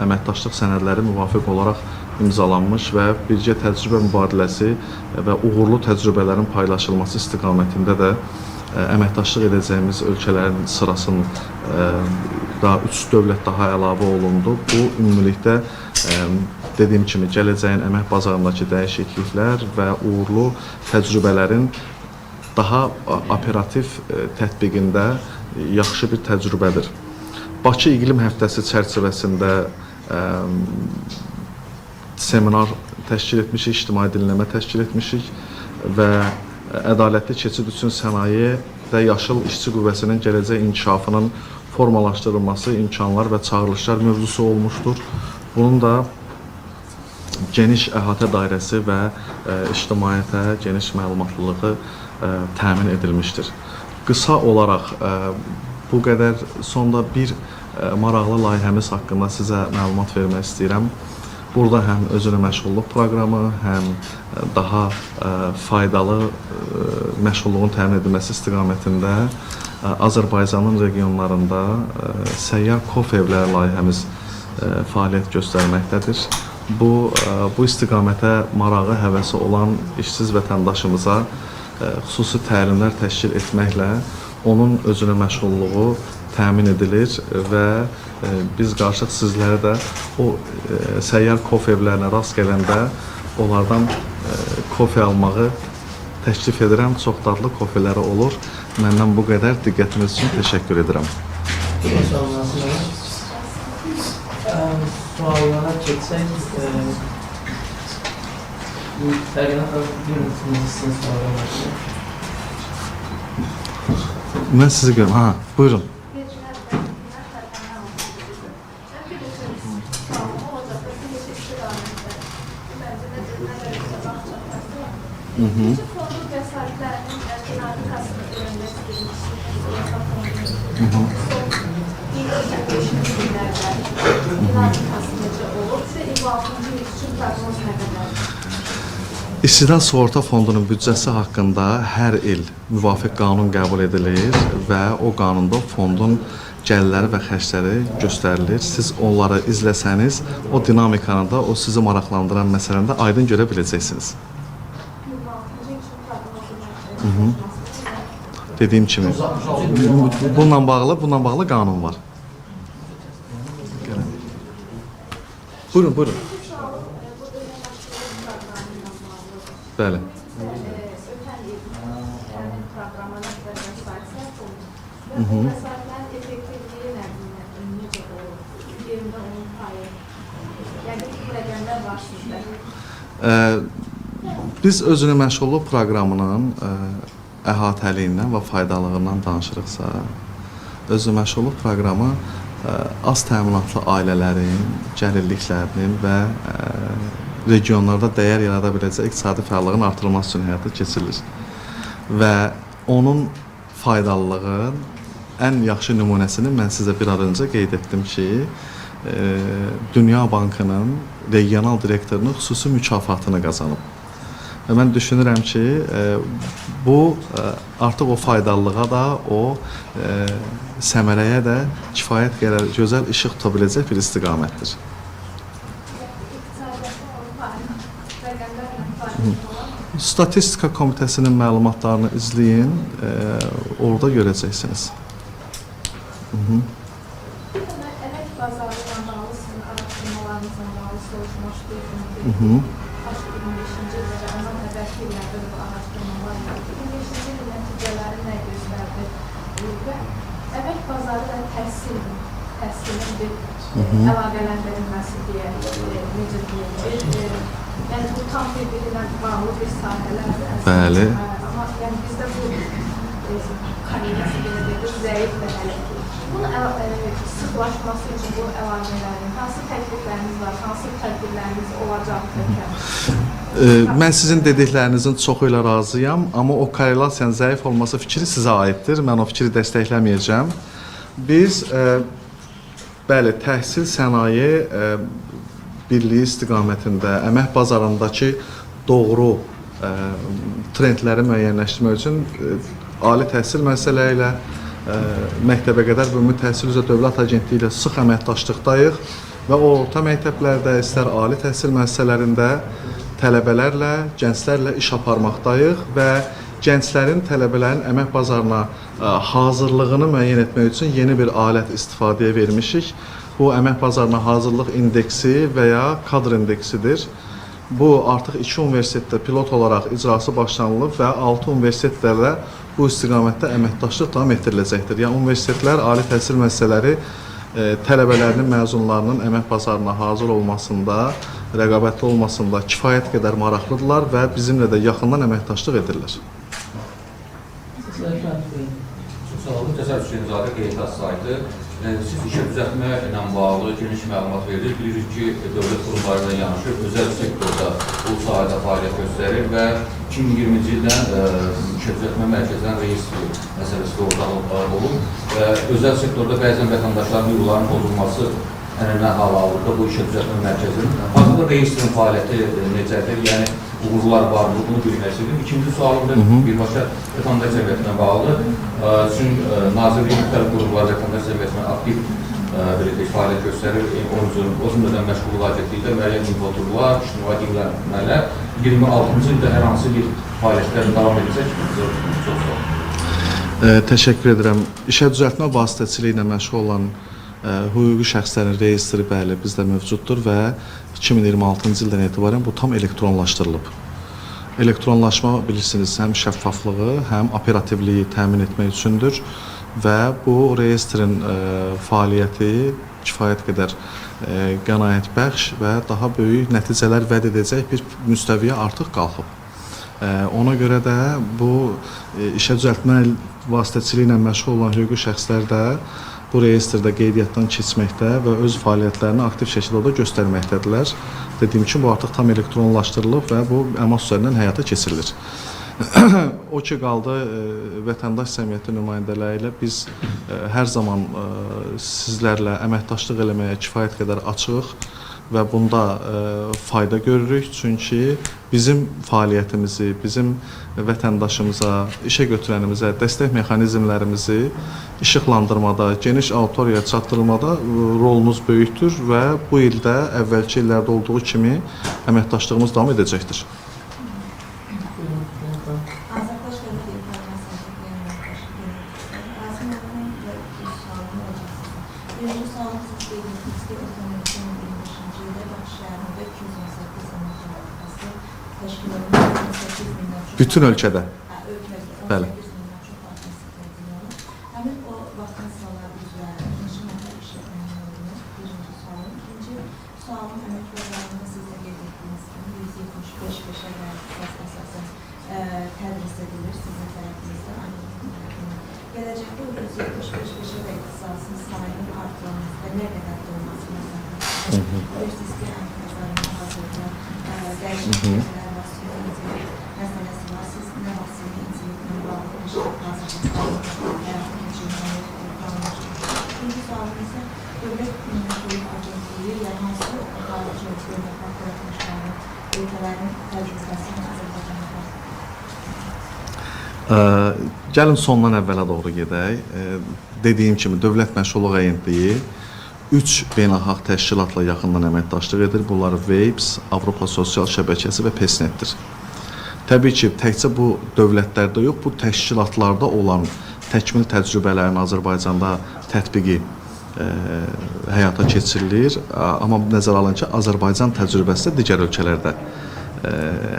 əməkdaşlıq sənədləri müvafiq olaraq imzalanmış və birgə təcrübə mübadiləsi və uğurlu təcrübələrin paylaşılması istiqamətində də əməkdaşlıq edəcəyimiz ölkələrin sırasında 3 dövlət daha əlavə olundu. Bu, ümumilikdə dediyim kimi, gələcəyin əmək bazarındakı dəyişikliklər və uğurlu təcrübələrin daha operativ tətbiqində yaxşı bir təcrübədir. Bakı İqlim Həftəsi çərçivəsində seminar təşkil etmişik, ictimai dinləmə təşkil etmişik və ədalətli keçid üçün sənayedə yaşıl işçi qüvvəsinin gələcək inkişafının formalaşdırılması, imkanlar və çağırılışlar mövzusu olmuşdur. Bunun da geniş əhatə dairəsi və ictimaiyyətə geniş məlumatlılığı təmin edilmişdir. Qısa olaraq bu qədər, sonda bir maraqlı layihəmiz haqqında sizə məlumat vermək istəyirəm. Burada həm özünə məşğulluq proqramı, həm daha faydalı məşğulluğun təmin edilməsi istiqamətində Azərbaycanın regionlarında Səyyar Kofe evləri layihəmiz fəaliyyət göstərməkdədir. Bu istiqamətə marağı, həvəsi olan işsiz vətəndaşımıza xüsusi təlimlər təşkil etməklə onun özünə məşğulluğu təmin edilir və biz qarşıq sizlərə də o səyyar kofe evlərinə rast gələndə onlardan kofe almağı təklif edirəm. Çox dadlı kofeləri olur. Məndən bu qədər, diqqətiniz üçün təşəkkür edirəm. Suallara geçsək, Fərqənə bir unutulmaz sizin suallar. Mən sizi görüm. Ha, buyurun. İşçidən Sığorta Fondunun büdcəsi haqqında hər il müvafiq qanun qəbul edilir və o qanunda fondun gəlirləri və xərcləri göstərilir. Siz onları izləsəniz, o dinamikanı da, o sizi maraqlandıran məsələndə aydın görə biləcəksiniz. Dediyim kimi, bununla bağlı qanun var. Buyurun, buyurun. Bəli. Biz özünü məşğulluq proqramının əhatəliyindən və faydalılığından danışırıqsa, özünü məşğulluq proqramı az təminatlı ailələrin, gəlirliklərinin və regionlarda dəyər yarada biləcək iqtisadi fəallığın artırılması üçün həyata keçirilir. Və onun faydalılığın ən yaxşı nümunəsini mən sizə bir az öncə qeyd etdim ki, Dünya Bankının regional direktorunun xüsusi mükafatını qazanıb. Və mən düşünürəm ki, bu artıq o faydalılığa da, o səmərəyə də kifayət qədər gözəl işıq tuta biləcək bir istiqamətdir. Statistika Komitəsinin məlumatlarını izləyin, orada görəcəksiniz. Əmək bazarı ilə bağlı sizin araşdırmalarınızla bağlı soruşmuşdunuz. 2025-ci ildə və ondan əvvəlki illərdə bu araşdırmalar var. 2025-ci ilin nəticələri nə göstərdi? Və əmək bazarı və təhsilin bir əlaqələndirilməsi deyə necə deyilir? Yəni bu tam bir-birinə bağlı bir sahələrdir. Bəli. Amma yəni bizdə bu karyerası belə dedik, zəif və hələ ki. Bunun sıxlaşması üçün bu əlaqələrin hansı təklifləriniz var, hansı tədbirləriniz olacaqdır? Mən sizin dediklərinizin çoxu ilə razıyam, amma o korrelasiyanın zəif olması fikri sizə aiddir. Mən o fikri dəstəkləməyəcəm. Biz, bəli, təhsil sənaye birliyi istiqamətində əmək bazarındakı doğru trendləri müəyyənləşdirmək üçün ali təhsil müəssisələri ilə məktəbə qədər ümumi təhsil üzrə Dövlət Agentliyi ilə sıx əməkdaşlıqdayıq və orta məktəblərdə, istər ali təhsil müəssisələrində tələbələrlə, gənclərlə iş aparmaqdayıq və gənclərin, tələbələrin əmək bazarına hazırlığını müəyyən etmək üçün yeni bir alət istifadəyə vermişik. Bu, əmək bazarına hazırlıq indeksi və ya kadr indeksidir. Bu, artıq 2 universitetdə pilot olaraq icrası başlanılıb və 6 universitetlərlə bu istiqamətdə əməkdaşlıq davam etdiriləcəkdir. Yəni, universitetlər, ali təhsil müəssisələri tələbələrinin, məzunlarının əmək bazarına hazır olmasında, rəqabətli olmasında kifayət qədər maraqlıdırlar və bizimlə də yaxından əməkdaşlıq edirlər. Çox sağ olun. Cəsər Hüseynizadə Qeytas saytı. Siz işə düzəltmə ilə bağlı geniş məlumat verilir. Bilirik ki, dövlət qurumları ilə yanaşı özəl sektorda bu sahədə fəaliyyət göstərir və 2020-ci ildən işə düzəltmə mərkəzindən reyestri məsələsi ortaq olub və özəl sektorda bəzən vətəndaşların hüquqlarının pozulması ənənə hal alırdı bu işə düzəltmə mərkəzinin. Hazırda reyestrin fəaliyyəti necədir? Yəni, uğurlar var mı? Bunu bilmək istədim. İkinci sualım da birbaşa vətəndaş cəmiyyətinə bağlıdır. Çünki Nazirliyin müxtəlif qurumlar vətəndaş cəmiyyətinə aktiv fəaliyyət göstərir. O cümlədən məşğulluq agentlikdə müəyyən infoturlar, ictimai dinləmələr 26-cı ildə hər hansı bir fəaliyyətlərin davam edəcək. Çox sağ olun. Təşəkkür edirəm. İşə düzəltmə vasitəçiliyi ilə məşğul olan hüquqi şəxslərin reyestri bəli bizdə mövcuddur və 2026-cı ildən etibarən bu tam elektronlaşdırılıb. Elektronlaşma bilirsiniz həm şəffaflığı, həm operativliyi təmin etmək üçündür və bu reyestrin fəaliyyəti kifayət qədər qənaətbəxş və daha böyük nəticələr vəd edəcək bir müstəviyə artıq qalxıb. Ona görə də bu işə düzəltmə vasitəçiliyi ilə məşğul olan hüquqi şəxslər də bu reyestrdə qeydiyyatdan keçməkdə və öz fəaliyyətlərini aktiv şəkildə orada göstərməkdədirlər. Dediyim kimi bu artıq tam elektronlaşdırılıb və bu əmas üzərindən həyata keçirilir. O ki qaldı vətəndaş cəmiyyəti nümayəndələri ilə biz hər zaman sizlərlə əməkdaşlıq eləməyə kifayət qədər açıq və bunda fayda görürük. Çünki bizim fəaliyyətimizi, bizim vətəndaşımıza, işə götürənimizə dəstək mexanizmlərimizi işıqlandırmada, geniş auditoriyaya çatdırılmada rolunuz böyükdür və bu ildə əvvəlki illərdə olduğu kimi əməkdaşlığımız davam edəcəkdir. Bütün ölkədə. Bəli. Həmin o vaxtdan suallar üzrə ikinci məhəl işlətmənin yolunu birinci sualım. İkinci sualın əmək proqramında siz də qeyd etdiyiniz kimi 175 peşə və əsasən tədris edilir sizin tərəfinizdə. Gələcəkdə o 175 peşə və ixtisasın sayının artırılması və nə qədər olması məsələsində bilirsiniz ki, əmək proqramında hazırda dəyişikliklər məsələsi var. Siz nə vaxtında intellektlə bağlı hazırda İkinci sualım isə Dövlət Ümumi Agentliyi ilə hansı xarici ölkələrdə yaratmışları ölkələrin təcrübəsini Azərbaycana baxır? Gəlin sondan əvvələ doğru gedək. Dediyim kimi Dövlət Məşğulluq Agentliyi 3 beynəlxalq təşkilatla yaxından əməkdaşlıq edir. Bunlar WAPES, Avropa Sosial Şəbəkəsi və PESNET-dir. Təbii ki, təkcə bu dövlətlərdə yox, bu təşkilatlarda olan təkmil təcrübələrin Azərbaycanda tətbiqi həyata keçirilir. Amma nəzərə alın ki, Azərbaycan təcrübəsi də digər ölkələrdə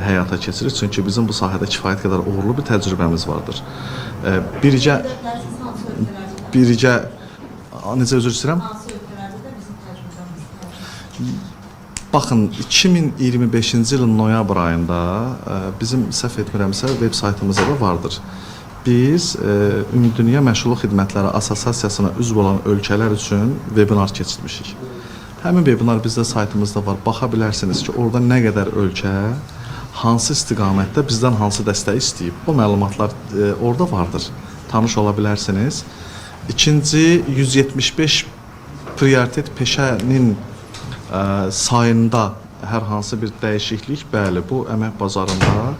həyata keçirilir. Çünki bizim bu sahədə kifayət qədər uğurlu bir təcrübəmiz vardır. Bircə necə üzr istəyirəm? Hansı ölkələrdə də bizim təcrübəmiz var? Baxın, 2025-ci ilin noyabr ayında bizim səhv etmirəmsə veb saytımızda da vardır. Biz Ümumdünya Məşğulluq Xidmətləri Assosiasiyasına üzv olan ölkələr üçün webinar keçirmişik. Həmin webinar bizdə saytımızda var. Baxa bilərsiniz ki, orada nə qədər ölkə, hansı istiqamətdə bizdən hansı dəstək istəyib. O məlumatlar orada vardır. Tanış ola bilərsiniz. İkinci, 175 prioritet peşənin sayında hər hansı bir dəyişiklik, bəli, bu əmək bazarında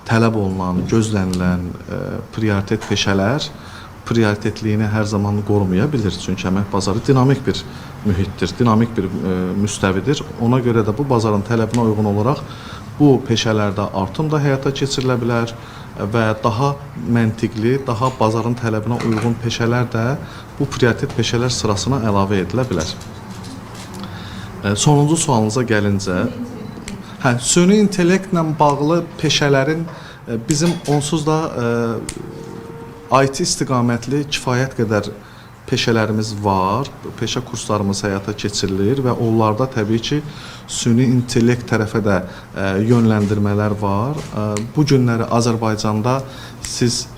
tələb olunan, gözlənilən prioritet peşələr prioritetliyini hər zaman qorumaya bilir. Çünki əmək bazarı dinamik bir mühitdir, dinamik bir müstəvidir. Ona görə də bu bazarın tələbinə uyğun olaraq bu peşələrdə artım da həyata keçirilə bilər və daha məntiqli, daha bazarın tələbinə uyğun peşələr də bu prioritet peşələr sırasına əlavə edilə bilər. Sonuncu sualınıza gəlincə, süni intellektlə bağlı peşələrin bizim onsuz da IT istiqamətli kifayət qədər peşələrimiz var, peşə kurslarımız həyata keçirilir və onlarda təbii ki, süni intellekt tərəfə də yönləndirmələr var. Bu günləri Azərbaycanda siz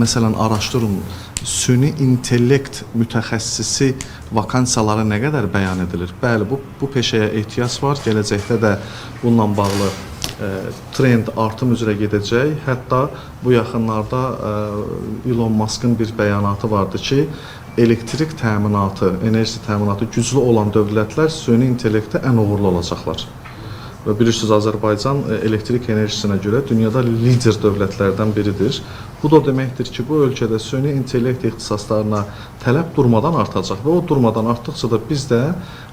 məsələn araşdırın, süni intellekt mütəxəssisi vakansiyaları nə qədər bəyan edilir? Bəli, bu peşəyə ehtiyac var. Gələcəkdə də bununla bağlı trend artım üzrə gedəcək. Hətta bu yaxınlarda Elon Musk'ın bir bəyanatı vardı ki, elektrik təminatı, enerji təminatı güclü olan dövlətlər süni intellektdə ən uğurlu olacaqlar. Və bilirsiniz, Azərbaycan elektrik enerjisinə görə dünyada lider dövlətlərdən biridir. Bu da deməkdir ki, bu ölkədə süni intellekt ixtisaslarına tələb durmadan artacaq və o durmadan artdıqca da biz də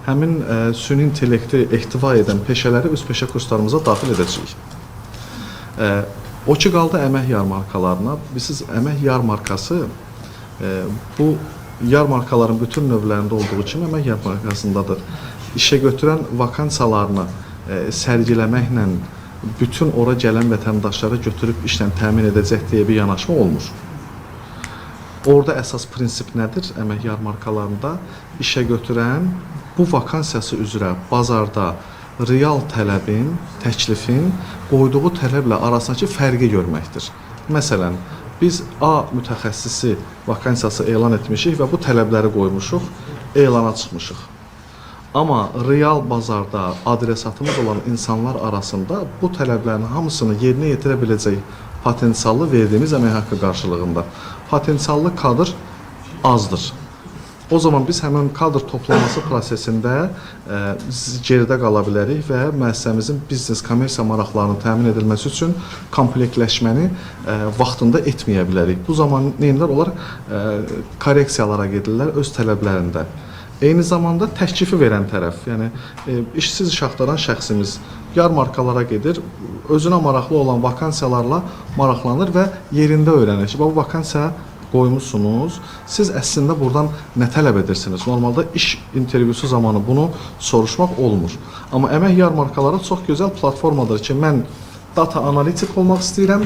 həmin süni intellekti ehtiva edən peşələri öz peşə kurslarımıza daxil edəcəyik. O ki qaldı əmək yarmarkalarına. Bilirsiniz, əmək yarmarkası bu yarmarkaların bütün növlərində olduğu kimi əmək yarmarkasındadır. İşə götürən vakansiyalarını sərgiləməklə bütün ora gələn vətəndaşları götürüb işlə təmin edəcək deyə bir yanaşma olmur. Orada əsas prinsip nədir? Əmək yarmarkalarında işə götürən bu vakansiyası üzrə bazarda real tələbin, təklifin qoyduğu tələblə arasındakı fərqi görməkdir. Məsələn, biz A mütəxəssisi vakansiyası elan etmişik və bu tələbləri qoymuşuq, elana çıxmışıq. Amma real bazarda adresatımız olan insanlar arasında bu tələblərin hamısını yerinə yetirə biləcək potensiallı verdiyimiz əmək haqqı qarşılığında potensiallı kadr azdır. O zaman biz həmin kadr toplaması prosesində geridə qala bilərik və müəssisəmizin biznes, kommersiya maraqlarının təmin edilməsi üçün komplektləşməni vaxtında etməyə bilərik. Bu zaman neyinlər? Onlar korreksiyalara gedirlər öz tələblərində. Eyni zamanda təklifi verən tərəf, yəni işsiz iş axtaran şəxsimiz yarmarkalara gedir, özünə maraqlı olan vakansiyalarla maraqlanır və yerində öyrənir ki, bu vakansiya qoymuşsunuz, siz əslində buradan nə tələb edirsiniz? Normalda iş intervyusu zamanı bunu soruşmaq olmur. Amma əmək yarmarkaları çox gözəl platformadır ki, mən data analitik olmaq istəyirəm,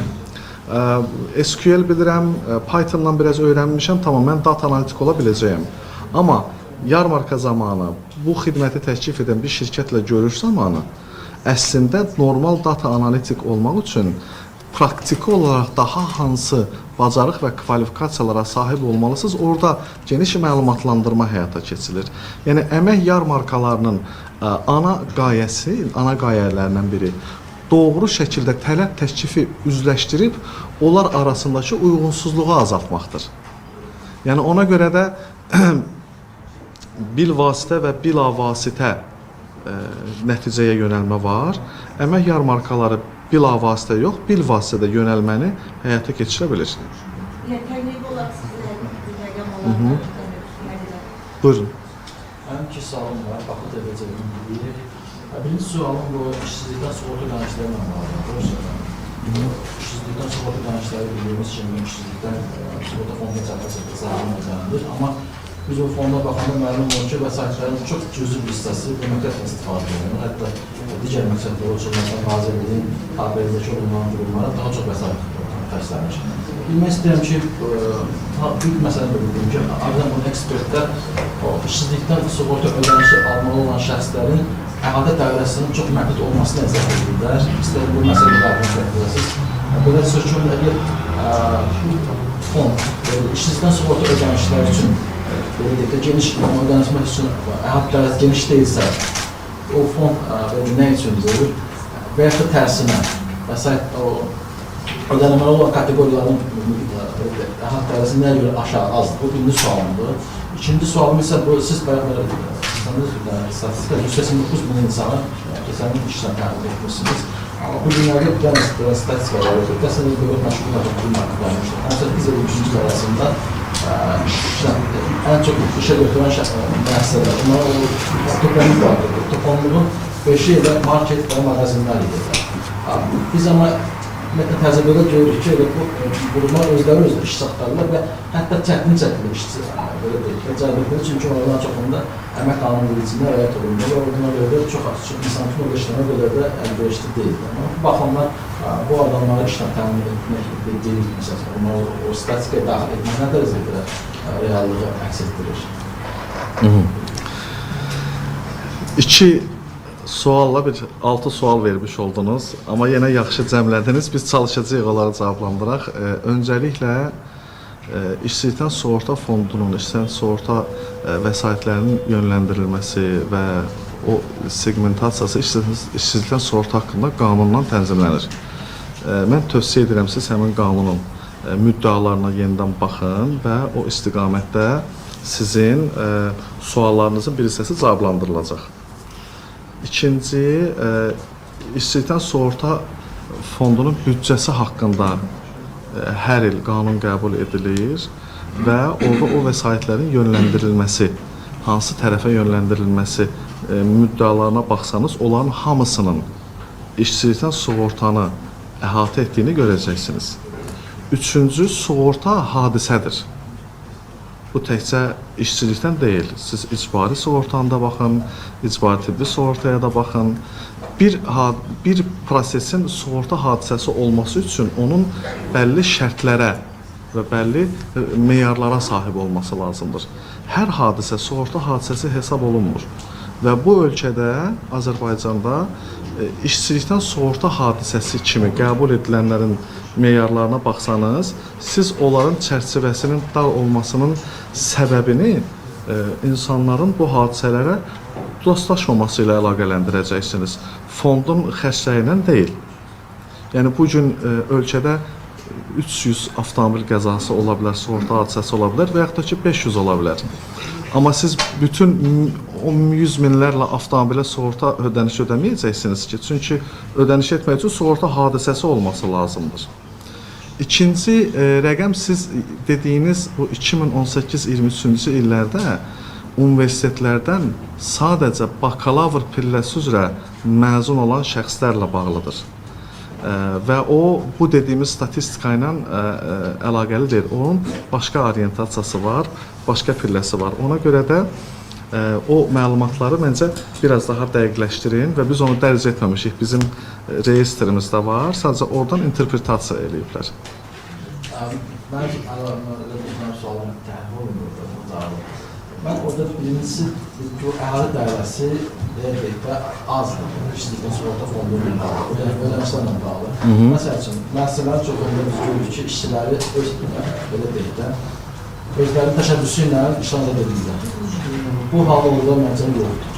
SQL bilirəm, Python'dan biraz öyrənmişəm, tamam, mən data analitik ola biləcəyəm. Amma yarmarka zamanı bu xidməti təklif edən bir şirkətlə görüş zamanı əslində normal data analitik olmaq üçün praktiki olaraq daha hansı bacarıq və kvalifikasiyalara sahib olmalısınız, orada geniş məlumatlandırma həyata keçirir. Yəni, əmək yarmarkalarının ana qayələrindən biri doğru şəkildə tələb təklifi üzləşdirib, onlar arasındakı uyğunsuzluğu azaltmaqdır. Yəni, ona görə də bilvasitə və bilavasitə nəticəyə yönəlmə var. Əmək yarmarkaları bilavasitə yox, bilvasitədə yönəlməni həyata keçirə bilir. Yəni, təqribi olaraq sizlərin rəqəm olaraq Buyurun. Mənim 2 sualım var, baxıb edəcəyim bilir. Birinci sualım bu işsizlikdən sığorta ödənişlərlə bağlıdır. İşsizlikdən sığorta ödənişləri bildiyimiz kimi işsizlikdən sığorta fonda çarpasında zararlı ödənilir. Amma biz o fonda baxanda məlum olur ki, vəsaitlərin çox cüzi bir hissəsi demokratla istifadə edilir. Hətta digər məqsədlər oluşurlarsa, Nazirliyin tabirindəki olunan durumlara daha çox vəsait təşkilənir. Bilmək istəyirəm ki, büyük məsələ də bildiğim ki, ardından bunu ekspertlər işsizlikdən sığorta ödənişi almalı olan şəxslərin əhatə dairəsinin çox məhdud olmasına nəzər edirlər. İstəyir bu məsələləri təqdirəsiz. Belə söz ki, əgər fond işsizlikdən sığorta ödənişləri üçün geniş ödənişmək üçün əhatə dairəsi geniş deyilsə, o fond nə üçün deyil və yaxud da tərsinə vəsait ödənilməli olan kateqoriyaların əhatə dairəsi nəyə görə aşağı azdır? Bu birinci sualımdır. İkinci sualım isə bu, siz statistika 189 min insanı keçən il işlə təmin etmişsiniz. Amma bu dünyada bir dənə statistika var. Qəsəndə dövlət məşğul qurulmaq vermişdir. 18 il 3-cü arasında ən çox işə götürən müəssisələr. Bunlar toplanıq vardır. Toplanlığın 5-i ilə market və mağazinlər edirlər. Biz amma təcrübədə görürük ki, bunlar özləri iş saxtarlar və hətta çətin çəkilir işçi. Cəlbəkdir, çünki onlardan çoxunda əmək qanunvericiliğində rəayət olunur və buna görə də çox insan üçün o işləmə görə də əlverişli deyil. Bu baxımdan bu adamları işlə təmin etmək deyil, məsələn, onları o statikaya daxil etmək nə dərəcədə reallığı əks etdirir? 2 sualla 6 sual vermiş oldunuz, amma yenə yaxşı cəmlədiniz. Biz çalışacağıq onları cavablandıraq. Öncəliklə işsizlikdən sığorta fondunun, işsizlikdən sığorta vəsaitlərinin yönləndirilməsi və o segmentasiyası işsizlikdən sığorta haqqında qanundan tənzimlənir. Mən tövsiyə edirəm siz həmin qanunun müddəalarına yenidən baxın və o istiqamətdə sizin suallarınızın bir hissəsi cavablandırılacaq. İkinci, işsizlikdən sığorta fondunun büdcəsi haqqında hər il qanun qəbul edilir və orada o vəsaitlərin yönləndirilməsi, hansı tərəfə yönləndirilməsi müddəalarına baxsanız, onların hamısının işsizlikdən sığortanı əhatə etdiyini görəcəksiniz. Üçüncü, sığorta hadisədir. Bu təkcə işçilikdən deyil. Siz icbari sığortanda baxın, icbari tibbi sığortaya da baxın. Bir prosesin sığorta hadisəsi olması üçün onun bəlli şərtlərə və bəlli meyarlara sahib olması lazımdır. Hər hadisə sığorta hadisəsi hesab olunmur. Və bu ölkədə, Azərbaycanda işçilikdən sığorta hadisəsi kimi qəbul edilənlərin meyarlarına baxsanız, siz onların çərçivəsinin dar olmasının səbəbini insanların bu hadisələrə dostlaşmaması ilə əlaqələndirəcəksiniz. Fondun xərcləri ilə deyil. Yəni bugün ölkədə 300 avtomobil qəzası ola bilər, sığorta hadisəsi ola bilər və yaxud da ki 500 ola bilər. Amma siz bütün 100 minlərlə avtomobilə sığorta ödənişi ödəməyəcəksiniz ki, çünki ödəniş etmək üçün sığorta hadisəsi olması lazımdır. İkinci rəqəm siz dediyiniz bu 2018-23-cü illərdə universitetlərdən sadəcə bakalavr pilləsi üzrə məzun olan şəxslərlə bağlıdır. Və o, bu dediyimiz statistika ilə əlaqəli deyil. Onun başqa orientasiyası var, başqa pilləsi var. Ona görə də o məlumatları məncə biraz daha dəqiqləşdirin və biz onu dərc etməmişik. Bizim reyestrimizdə var, sadəcə oradan interpretasiya eləyiblər. Mən sualım təhlil olunur. Mən orada birincisi, bu əhali dairəsi azdır. İşçilikdən sığorta fondu ilə bağlı, ödənişlərlə bağlı. Məsəl üçün, müəssisələrin çoxunda biz görürük ki, işçiləri belə deyək də, özlərinin təşəbbüsü ilə işləndə edirlər. Bu hal orada məncə yoxdur.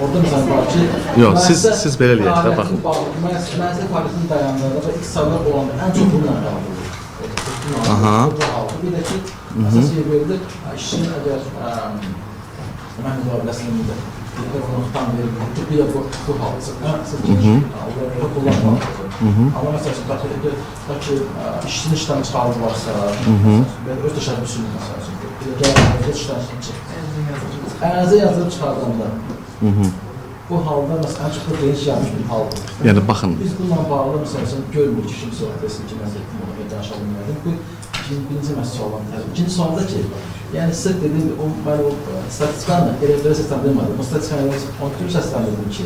Orada məsələn var ki, yox, siz belə eləyək də, baxın. Müəssisə fəaliyyətinin dayandığında və iqtisadlar olanda ən çox bununla qaldır. Bir də ki, əsas yer verilir, işçinin əgər mən müqaviləsində qonaqdan verilir, bir də bu halısı kullanmalıdır. Amma məsələn, ki, işçinin işdən çıxarılırlarsa, öz təşəbbüsünün məsələn, bir də gəlməkdə işdən çıxır. Ərizə yazılıb çıxardığında, bu halda məsələn, ən çox da geniş gəlmiş bir haldır. Yəni, baxın. Biz bununla bağlı, məsələn, görmürük ki, kimsə desin ki, mən zeytin onu danışalım elədim. Bu, birinci məsələ olan tərəf. İkinci sualda ki, yəni sizə dediyim, mən o statistikanı elə səsləndirmədim. O statistikanı onu səsləndirdim ki,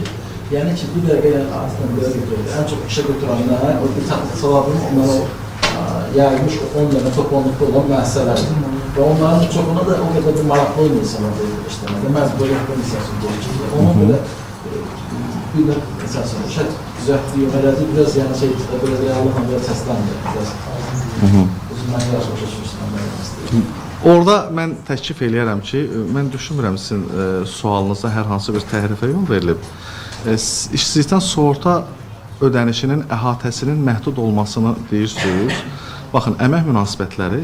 yəni ki, bir dəqiqə aslında belə götürüldü. Ən çox işə götürənlər, o bir savabını onlara yayılmış 10 dənə toplanlıqda olan müəssisələrdir. Və onların çoxuna da o qədər bir maraqlı olmayan insanlar işləmədə. Məcburi yapma misyasını gerekir. Ona görə bir də məsələn, işə düzəltdiyi elədi, biraz yəni şey, biraz reallıqla biraz səsləndir. Orada mən təklif eləyərəm ki, mən düşünmürəm sizin sualınızda hər hansı bir təhrifə yol verilib. İşsizlikdən sığorta ödənişinin əhatəsinin məhdud olmasını deyirsiniz. Baxın, əmək münasibətləri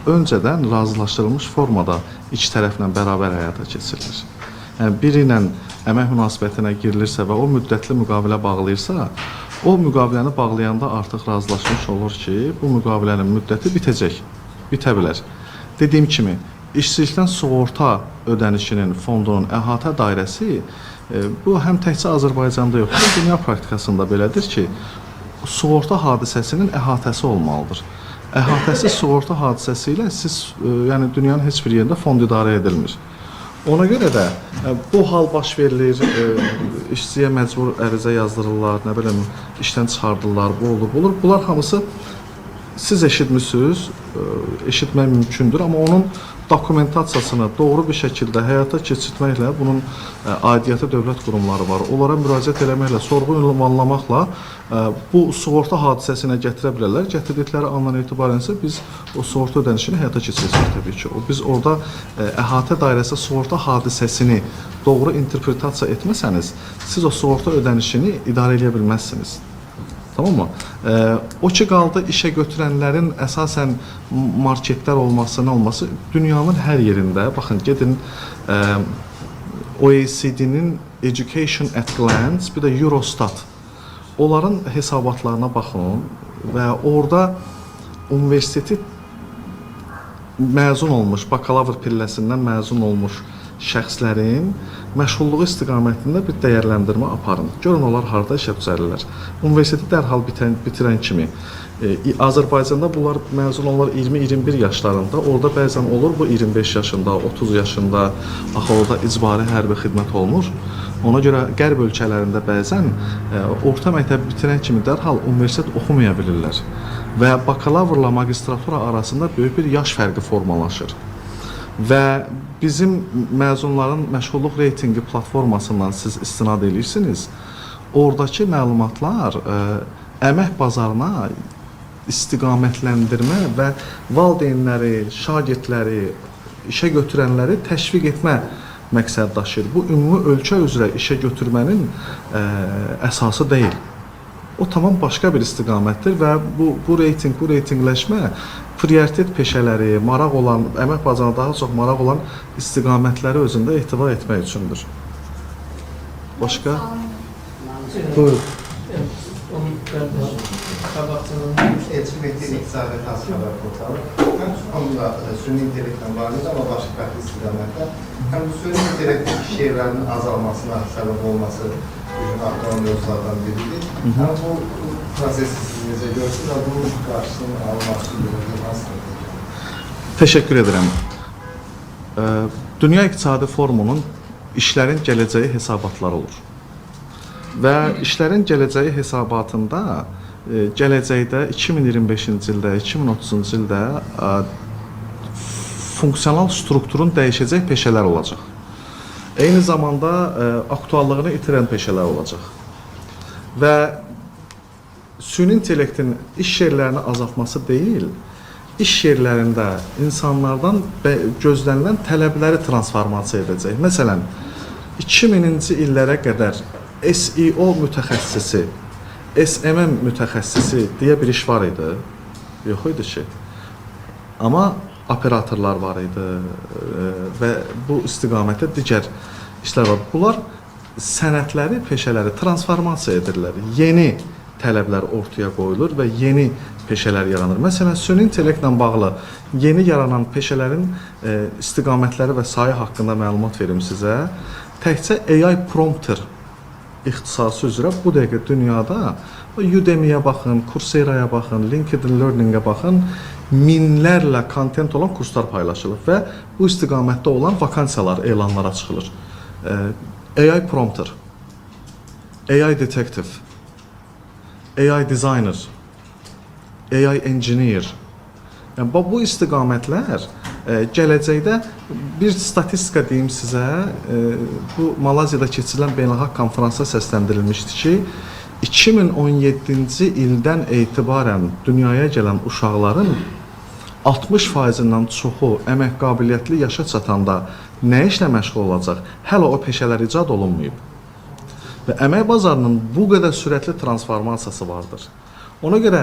öncədən razılaşdırılmış formada iki tərəflə bərabər həyata keçirilir. Yəni, biri ilə əmək münasibətinə girilirsə və o müddətli müqavilə bağlayırsa, o müqaviləni bağlayanda artıq razılaşmış olur ki, bu müqavilənin müddəti bitəcək, bitə bilər. Dediyim kimi, işsizlikdən sığorta ödənişinin fondunun əhatə dairəsi, bu həm təkcə Azərbaycanda yox, dünya praktikasında belədir ki, sığorta hadisəsinin əhatəsi olmalıdır. Əhatəsi sığorta hadisəsi ilə siz, yəni dünyanın heç bir yerində fond idarə edilmir. Ona görə də bu hal baş verilir, işçiyə məcbur ərizə yazdırırlar, nə bilim, işdən çıxardırlar, bu olur, bu olur. Bunlar hamısı siz eşitmişsiniz, eşitmək mümkündür, amma onun dokumentasiyasını doğru bir şəkildə həyata keçirtməklə, bunun aidiyyəti dövlət qurumları var, onlara müraciət eləməklə, sorğu ünvanlamaqla bu sığorta hadisəsinə gətirə bilərlər. Gətirdikləri andan etibarən isə biz o sığorta ödənişini həyata keçirəcəyik təbii ki. Biz orada əhatə dairəsi sığorta hadisəsini doğru interpretasiya etməsəniz, siz o sığorta ödənişini idarə edə bilməzsiniz. Tamam mı? O ki qaldı işə götürənlərin əsasən marketlər olması, nə olması dünyanın hər yerində. Baxın, gedin OECD-nin Education at Glance, bir də Eurostat. Onların hesabatlarına baxın və orada universiteti məzun olmuş, bakalavr pilləsindən məzun olmuş şəxslərin məşğulluğu istiqamətində bir dəyərləndirmə aparın. Görün onlar harda işə düzəlirlər. Universiteti dərhal bitirən kimi Azərbaycanda bunlar məzun olurlar 20-21 yaşlarında. Orada bəzən olur bu 25 yaşında, 30 yaşında, axı orada icbari hərbi xidmət olmur. Ona görə qərb ölkələrində bəzən orta məktəb bitirən kimi dərhal universitet oxumaya bilirlər. Və bakalavrla magistratura arasında böyük bir yaş fərqi formalaşır. Və bizim məzunların məşğulluq reytingi platformasından siz istinad edirsiniz. Oradakı məlumatlar əmək bazarına istiqamətləndirmə və valideynləri, şagirdləri, işə götürənləri təşviq etmə məqsəd daşıyır. Bu ümumi ölkə üzrə işə götürmənin əsası deyil. O tamam başqa bir istiqamətdir və bu reytinqləşmə prioritet peşələri, maraq olan, əmək bazarına daha çox maraq olan istiqamətləri özündə etibar etmək üçündür. Başqa? Buyur. Elçilikdə iqtisadi xəbər portalı həm konuda süni intellektlə bağlı amma başqa fərqli istiqamətdə həm də süni intellektin iş yerlərinin azalmasına səbəb olması bizim aktual mövzulardan biridir. Həm bu prosesi siz necə görürsünüz və bunun qarşısını almaq üçün nasıl? Təşəkkür edirəm. Dünya İqtisadi Forumunun işlərin gələcəyi hesabatları olur. Və işlərin gələcəyi hesabatında gələcəkdə 2025-ci ildə, 2030-cu ildə funksional strukturun dəyişəcək peşələr olacaq. Eyni zamanda aktuallığını itirən peşələr olacaq. Və süni intellektin iş yerlərini azaltması deyil, iş yerlərində insanlardan gözlənilən tələbləri transformasiya edəcək. Məsələn, 2000-ci illərə qədər SEO mütəxəssisi, SMM mütəxəssisi deyə bir iş var idi. Yox idi ki. Amma operatorlar var idi və bu istiqamətdə digər işlər var. Bunlar sənətləri, peşələri transformasiya edirlər. Yeni tələblər ortaya qoyulur və yeni peşələr yaranır. Məsələn, süni intellektlə bağlı yeni yaranan peşələrin istiqamətləri və sayı haqqında məlumat verim sizə. Təkcə AI prompter ixtisası üzrə bu dəqiqə dünyada Udemy'yə baxın, Coursera-ya baxın, LinkedIn Learning-ə baxın, minlərlə kontent olan kurslar paylaşılır və bu istiqamətdə olan vakansiyalar, elanlara çıxılır. AI prompter, AI detective, AI designer, AI engineer. Yəni, bu istiqamətlər gələcəkdə bir statistika deyim sizə, bu Malayziyada keçirilən beynəlxalq konferansda səsləndirilmişdi ki, 2017-ci ildən etibarən dünyaya gələn uşaqların 60%-dən çoxu əmək qabiliyyətli yaşa çatanda nə işlə məşğul olacaq? Hələ o peşələr icad olunmayıb. Və əmək bazarının bu qədər sürətli transformasiyası vardır. Ona görə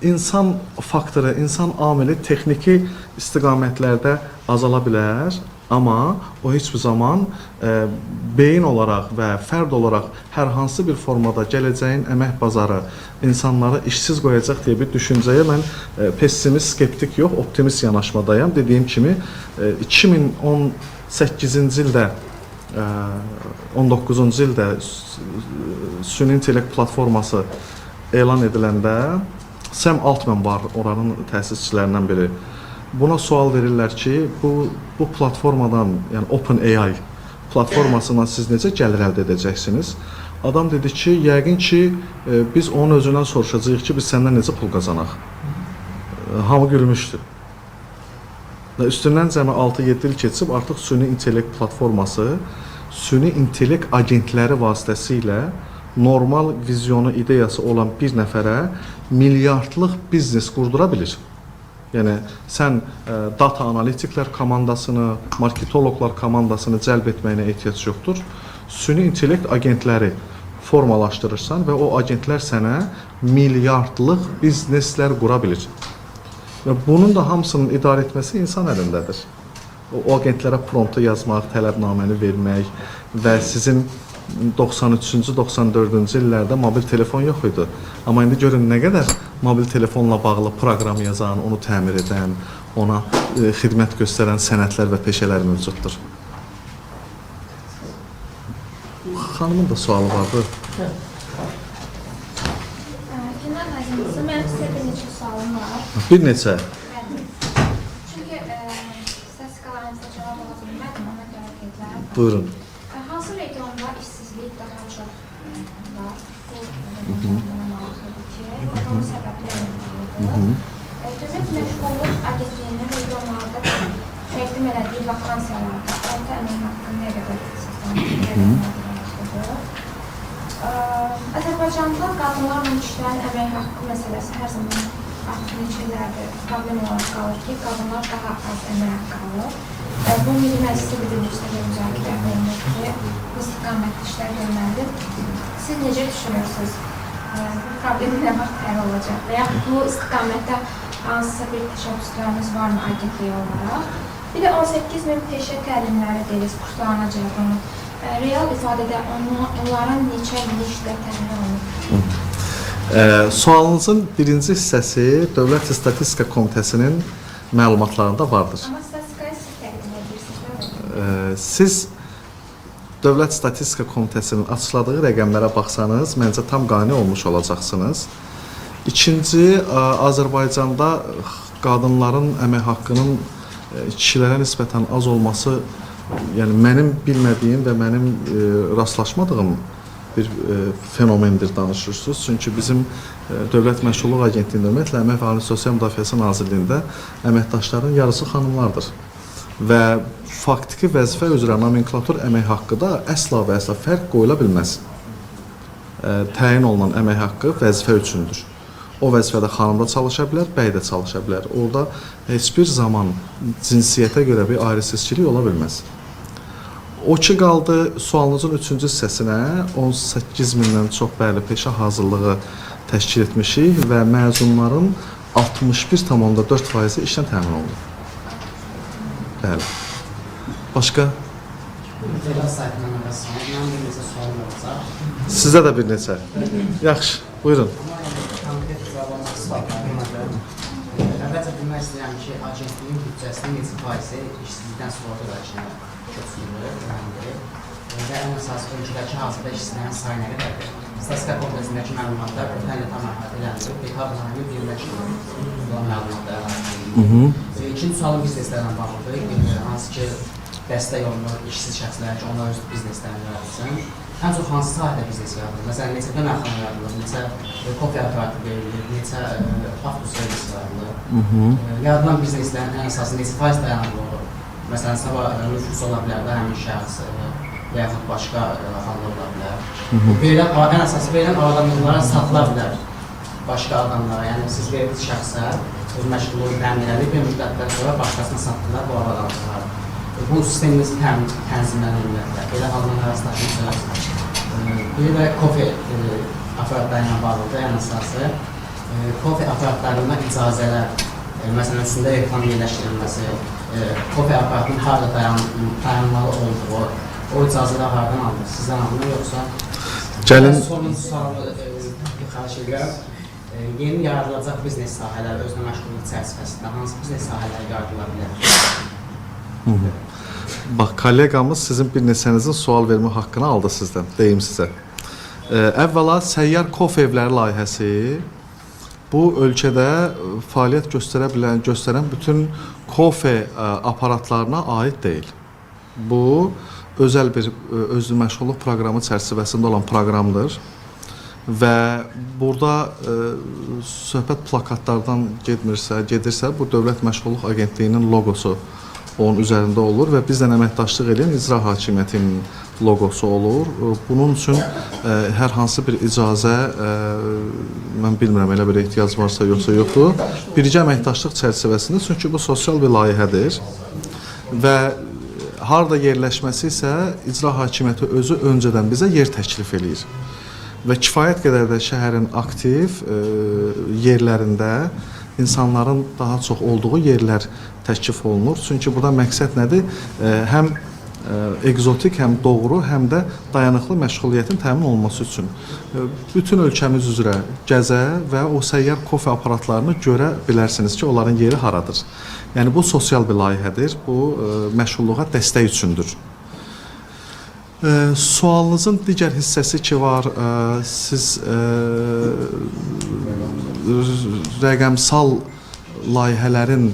insan faktoru, insan amili texniki istiqamətlərdə azala bilər, amma o heç bir zaman beyin olaraq və fərd olaraq hər hansı bir formada gələcəyin əmək bazarı insanları işsiz qoyacaq deyə bir düşüncəyə mən pessimist, skeptik yox, optimist yanaşmadayım. Dediyim kimi 2018-ci ildə 19-cu ildə süni intellekt platforması elan ediləndə Sam Altman var, oranın təsisçilərindən biri. Buna sual verirlər ki, bu platformadan, yəni OpenAI platformasından siz necə gəlir əldə edəcəksiniz? Adam dedi ki, yəqin ki, biz onun özündən soruşacağıq ki, biz səndən necə pul qazanaq? Hamı gülmüşdü. Üstündən cəmi 6-7 il keçib, artıq süni intellekt platforması, süni intellekt agentləri vasitəsilə normal vizyonu, ideyası olan bir nəfərə milyardlıq biznes qurdura bilir. Yəni, sən data analitiklər komandasını, marketoloqlar komandasını cəlb etməyinə ehtiyac yoxdur. Süni intellekt agentləri formalaşdırırsan və o agentlər sənə milyardlıq bizneslər qura bilir. Və bunun da hamısının idarə etməsi insan əlindədir. O agentlərə promptu yazmaq, tələbnaməni vermək və sizin 93-cü, 94-cü illərdə mobil telefon yox idi. Amma indi görün nə qədər mobil telefonla bağlı proqram yazan, onu təmir edən, ona xidmət göstərən sənətlər və peşələr mövcuddur. Xanımın da sualı vardı. Günel Nazimqızı, mənim sizə bir neçə sualım var. Bir neçə. Çünki statistikalarınızda cavab ala bilmədim, ona görə qeydlər. Buyurun. Hansı regionda işsizlik daha çox var? Bu mənə maraqlıdır ki, onun səbəbləri nədir? Dövlət Məşğulluq Agentliyinin regionlarda təqdim elədiyi vakansiyalarda orta əmək haqqı nə qədər maraqlıdır? Azərbaycanda qadınlarla kişilərin əmək haqqı məsələsi hər zaman artıq neçə illərdir problem olaraq qalır ki, qadınlar daha az əmək haqqı alır. Bu Milli Məclisi bildirmişdə müzakirə olunur ki, bu istiqamətli işlər görməlidir. Siz necə düşünürsünüz? Bu problem nə vaxt həll olacaq? Və yaxud bu istiqamətdə hansısa bir təşəbbüsləriniz varmı agentlik olaraq? Bir də 18.000 peşə təlimləri deyilir, kurslanacaq onu. Real ifadədə onların neçə il işlə təmin olunur? Sualınızın birinci hissəsi Dövlət Statistika Komitəsinin məlumatlarında vardır. Amma statistikayı siz təqdim edirsiniz. Siz Dövlət Statistika Komitəsinin açıqladığı rəqəmlərə baxsanız, məncə tam qane olmuş olacaqsınız. İkinci, Azərbaycanda qadınların əmək haqqının kişilərə nisbətən az olması, yəni mənim bilmədiyim və mənim rastlaşmadığım bir fenomendir danışırsınız. Çünki bizim Dövlət Məşğulluq Agentliyində, ümumiyyətlə Əmək və Əhalinin Sosial Müdafiəsi Nazirliyində əməkdaşların yarısı xanımlardır. Və faktiki vəzifə üzrə nomenklatur əmək haqqı da əsla və əsla fərq qoyula bilməz. Təyin olunan əmək haqqı vəzifə üçündür. O vəzifədə xanım da çalışa bilər, bəy də çalışa bilər. Orada heç bir zaman cinsiyyətə görə bir ayrı-seçkilik ola bilməz. O ki qaldı sualınızın üçüncü hissəsinə, 18.000-dən çox bəli peşə hazırlığı təşkil etmişik və məzunların 61,4% işlə təmin olunur. Bəli. Başqa? Federal saytından arasında mən bir neçə sual olacaq. Sizə də bir neçə. Yaxşı, buyurun. Konkret cavab almaq istəyirəm. Əvvəlcə bilmək istəyirəm ki, agentliyin büdcəsinin neçə faizi işsizlikdən sığorta ödənişinə köçürülür, və ən əsas ölkədəki hazırda işsizlərin sayı nə qədərdir? Statistika Komitəsindəki məlumatlar ötən il tam əhatə ediləndir, dekabr birləşdirir olan məlumatlar əhatə. İkinci sualım bizneslərlə bağlıdır, hansı ki, dəstək olunur işsiz şəxslər ki, onlar öz bizneslərini yaradırsın. Ən çox hansı sahədə biznes yaradılır? Məsələn, neçə dönərxana yaradılır, neçə kofe aparatı verilir, neçə avto servis yaradılır? Yaradılan bizneslərin ən əsası neçə faiz dayanıqlı olur? Məsələn, sabah nüfus ola bilər də həmin şəxs və yaxud başqa halda ola bilər. Ən əsası verilən adamlara satıla bilər başqa adamlara. Yəni, siz verdiğiniz şəxsə öz məşğulluğu təmin edib, bir müddətdən sonra başqasına satdılar bu adamlara. Bu sistemimiz tənzimlənir. Belə halından rastlaşmışsınız. Bir də kofe aparatlarına bağlıdır, ən əsası. Kofe aparatlarına icazələr, məsələn, üstündə reklam yerləşdirilməsi, kofe aparatının harada dayanmalı olduğu, o icazələr haradan alınır? Sizdən alınır, yoxsa? Sonuncu sualı xahiş edirəm. Yeni yaradılacaq biznes sahələri özünə məşğulluq çərçivəsində hansı biznes sahələri yaradıla bilər? Bax, kolleqamız sizin bir neçənizin sual vermə haqqını aldı sizdən, deyim sizə. Əvvəla, səyyar kofe evləri layihəsi bu ölkədə fəaliyyət göstərən bütün kofe aparatlarına aid deyil. Bu, özəl bir özlü məşğulluq proqramı çərçivəsində olan proqramdır. Və burada söhbət plakatlardan gedirsə, bu Dövlət Məşğulluq Agentliyinin logosu onun üzərində olur və bizlə əməkdaşlıq edən icra hakimiyyətinin logosu olur. Bunun üçün hər hansı bir icazə, mən bilmirəm, elə bir ehtiyac varsa yoxsa yoxdur. Birgə əməkdaşlıq çərçivəsində, çünki bu sosial bir layihədir və harada yerləşməsi isə icra hakimiyyəti özü öncədən bizə yer təklif edir. Və kifayət qədər də şəhərin aktiv yerlərində insanların daha çox olduğu yerlər təklif olunur. Çünki burada məqsəd nədir? Həm egzotik, həm doğru, həm də dayanıqlı məşğuliyyətin təmin olunması üçün. Bütün ölkəmiz üzrə gəzə və o səyyar kofe aparatlarını görə bilərsiniz ki, onların yeri haradır. Yəni, bu sosial bir layihədir, bu məşğulluğa dəstək üçündür. Sualınızın digər hissəsi ki var, siz rəqəmsal layihələrin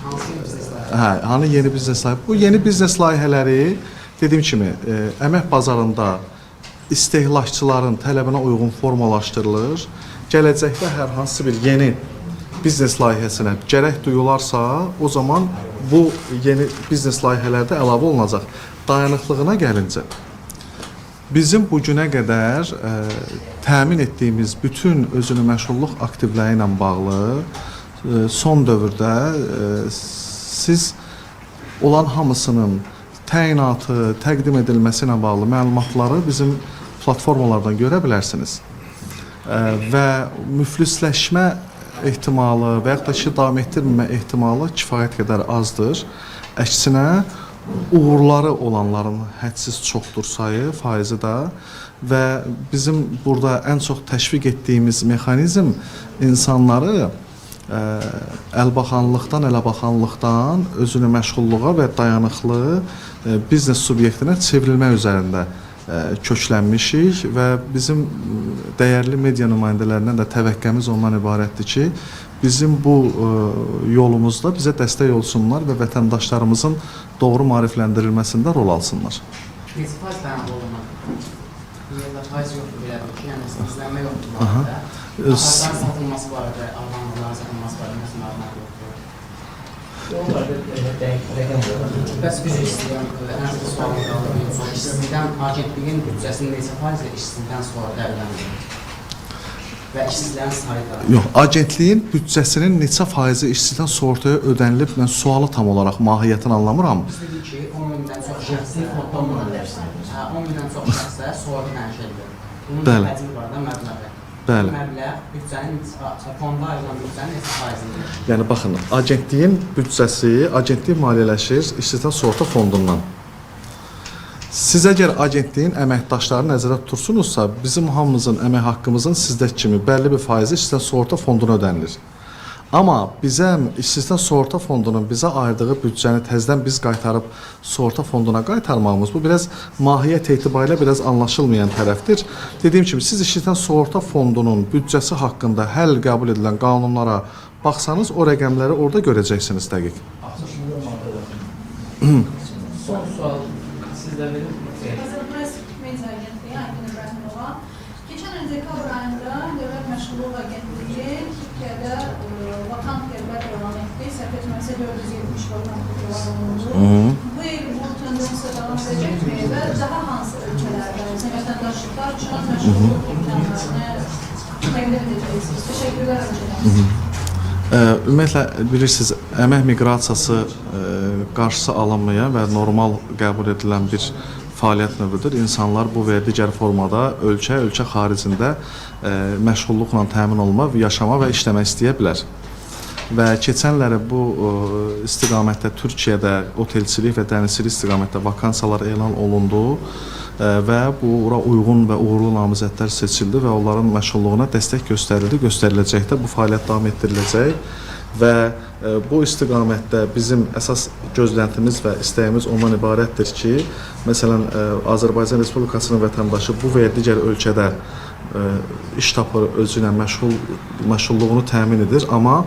Hansı bizneslər? hani yeni biznes layihələri? Bu yeni biznes layihələri dediyim kimi əmək bazarında istehlakçıların tələbinə uyğun formalaşdırılır. Gələcəkdə hər hansı bir yeni biznes layihəsinə gərək duyularsa, o zaman bu yeni biznes layihələrdə əlavə olunacaq. Dayanıqlığına gəlincə, bizim bu günə qədər təmin etdiyimiz bütün özünü məşğulluq aktivləri ilə bağlı son dövrdə siz olan hamısının təyinatı, təqdim edilməsi ilə bağlı məlumatları bizim platformalardan görə bilərsiniz. Və müflisləşmə ehtimalı və yaxud da ki, davam etdirmə ehtimalı kifayət qədər azdır. Əksinə, uğurları olanların hədsiz çoxdur sayı, faizi də və bizim burada ən çox təşviq etdiyimiz mexanizm insanları əlbaxanlıqdan, eləbaxanlıqdan özünü məşğulluğa və dayanıqlı biznes subyektinə çevrilmə üzərində köklənmişik və bizim dəyərli media nümayəndələrindən də təvəqqəmiz ondan ibarətdir ki, bizim bu yolumuzda bizə dəstək olsunlar və vətəndaşlarımızın doğru maarifləndirilməsində rol alsınlar. Neçə faiz dayanıqlı olmaq? Yerdə faiz yoxdur, belə bir ki, yəni izlənmə yoxdur bu arada. Ağacların satılması barədə, avlanmaların satılması barədə nəsə məlumat yoxdur. Bəs üzr istəyirəm, ən azı sualım qaldı. İşsizlikdən, agentliyin büdcəsinin neçə faizi işsizlikdən sonra dərləndir? Və işsizlərin sayı da? Yox, agentliyin büdcəsinin neçə faizi işsizlikdən sığortaya ödənilib, mən sualı tam olaraq mahiyyətini anlamıram. Biz dedik ki, 10 mindən çox şəxsi 10 mindən çox şəxsə sığorta təşkil edilir. Bunun həcmi var da məbləği. Bəli. Məbləğ büdcənin fonda ayrılan büdcənin neçə faizidir? Yəni baxın, agentliyin büdcəsi, agentlik maliyyələşir işsizlikdən sığorta fondundan. Siz əgər agentliyin əməkdaşları nəzərdə tutursunuzsa, bizim hamımızın əmək haqqımızın sizdəki kimi bəlli bir faizi işsizlikdən sığorta fonduna ödənilir. Amma bizə işsizlikdən sığorta fondunun bizə ayırdığı büdcəni təzədən biz qaytarıb sığorta fonduna qaytarmağımız bu biraz mahiyyət etibarilə biraz anlaşılmayan tərəfdir. Dediyim kimi siz işsizlikdən sığorta fondunun büdcəsi haqqında həll qəbul edilən qanunlara baxsanız o rəqəmləri orada görəcəksiniz dəqiq. Son sual sizdən verir. Hazırpress Media Agentliği Aydın İbrahimova. Geçen önce dekabr ayında Devlet Meşgulluğu Agentliği Türkiye'de vakant yerler ilan etti. Sərf etməsi 470 vakant yerler olundu. Bu yıl bu tendensiya devam edecek mi ve daha hansı ülkelerde vətəndaşlıklar için meşgulluq imkanlarını təqdim edeceksiniz? Teşekkürler öncelikle. Ümumiyyətlə, bilirsiniz, əmək miqrasiyası qarşısı alınmayan və normal qəbul edilən bir fəaliyyət növüdür. İnsanlar bu və digər formada ölkə xaricində məşğulluqla təmin olma, yaşama və işləmək istəyə bilər. Və keçənləri bu istiqamətdə Türkiyədə otelçilik və dənizçilik istiqamətdə vakansiyalar elan olundu və bura uyğun və uğurlu namizədlər seçildi və onların məşğulluğuna dəstək göstərildi, göstəriləcəkdə bu fəaliyyət davam etdiriləcək və bu istiqamətdə bizim əsas gözləntimiz və istəyimiz ondan ibarətdir ki, məsələn, Azərbaycan Respublikasının vətəndaşı bu və ya digər ölkədə iş tapır, özü ilə məşğulluğunu təmin edir, amma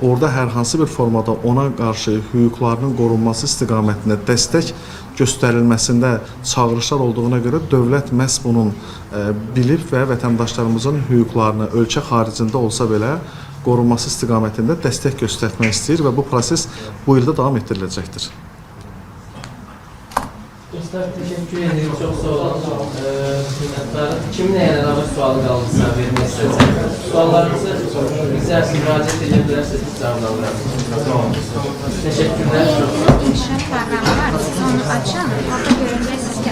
orada hər hansı bir formada ona qarşı hüquqlarının qorunması istiqamətində dəstək göstərilməsində çağırışlar olduğuna görə dövlət məhz bunun bilib və vətəndaşlarımızın hüquqlarını ölkə xaricində olsa belə qorunması istiqamətində dəstək göstərmək istəyir və bu proses bu ildə davam etdiriləcəkdir. Dostlar, teşekkür ederim. Çok sağ olun. Kimin eğer araba sualı kaldıysa vermek isterseniz suallarınızı bizler müracaat edebilirsiniz. Teşekkürler. İnşaat programı var. Siz onu açın. Orada göreceksiniz ki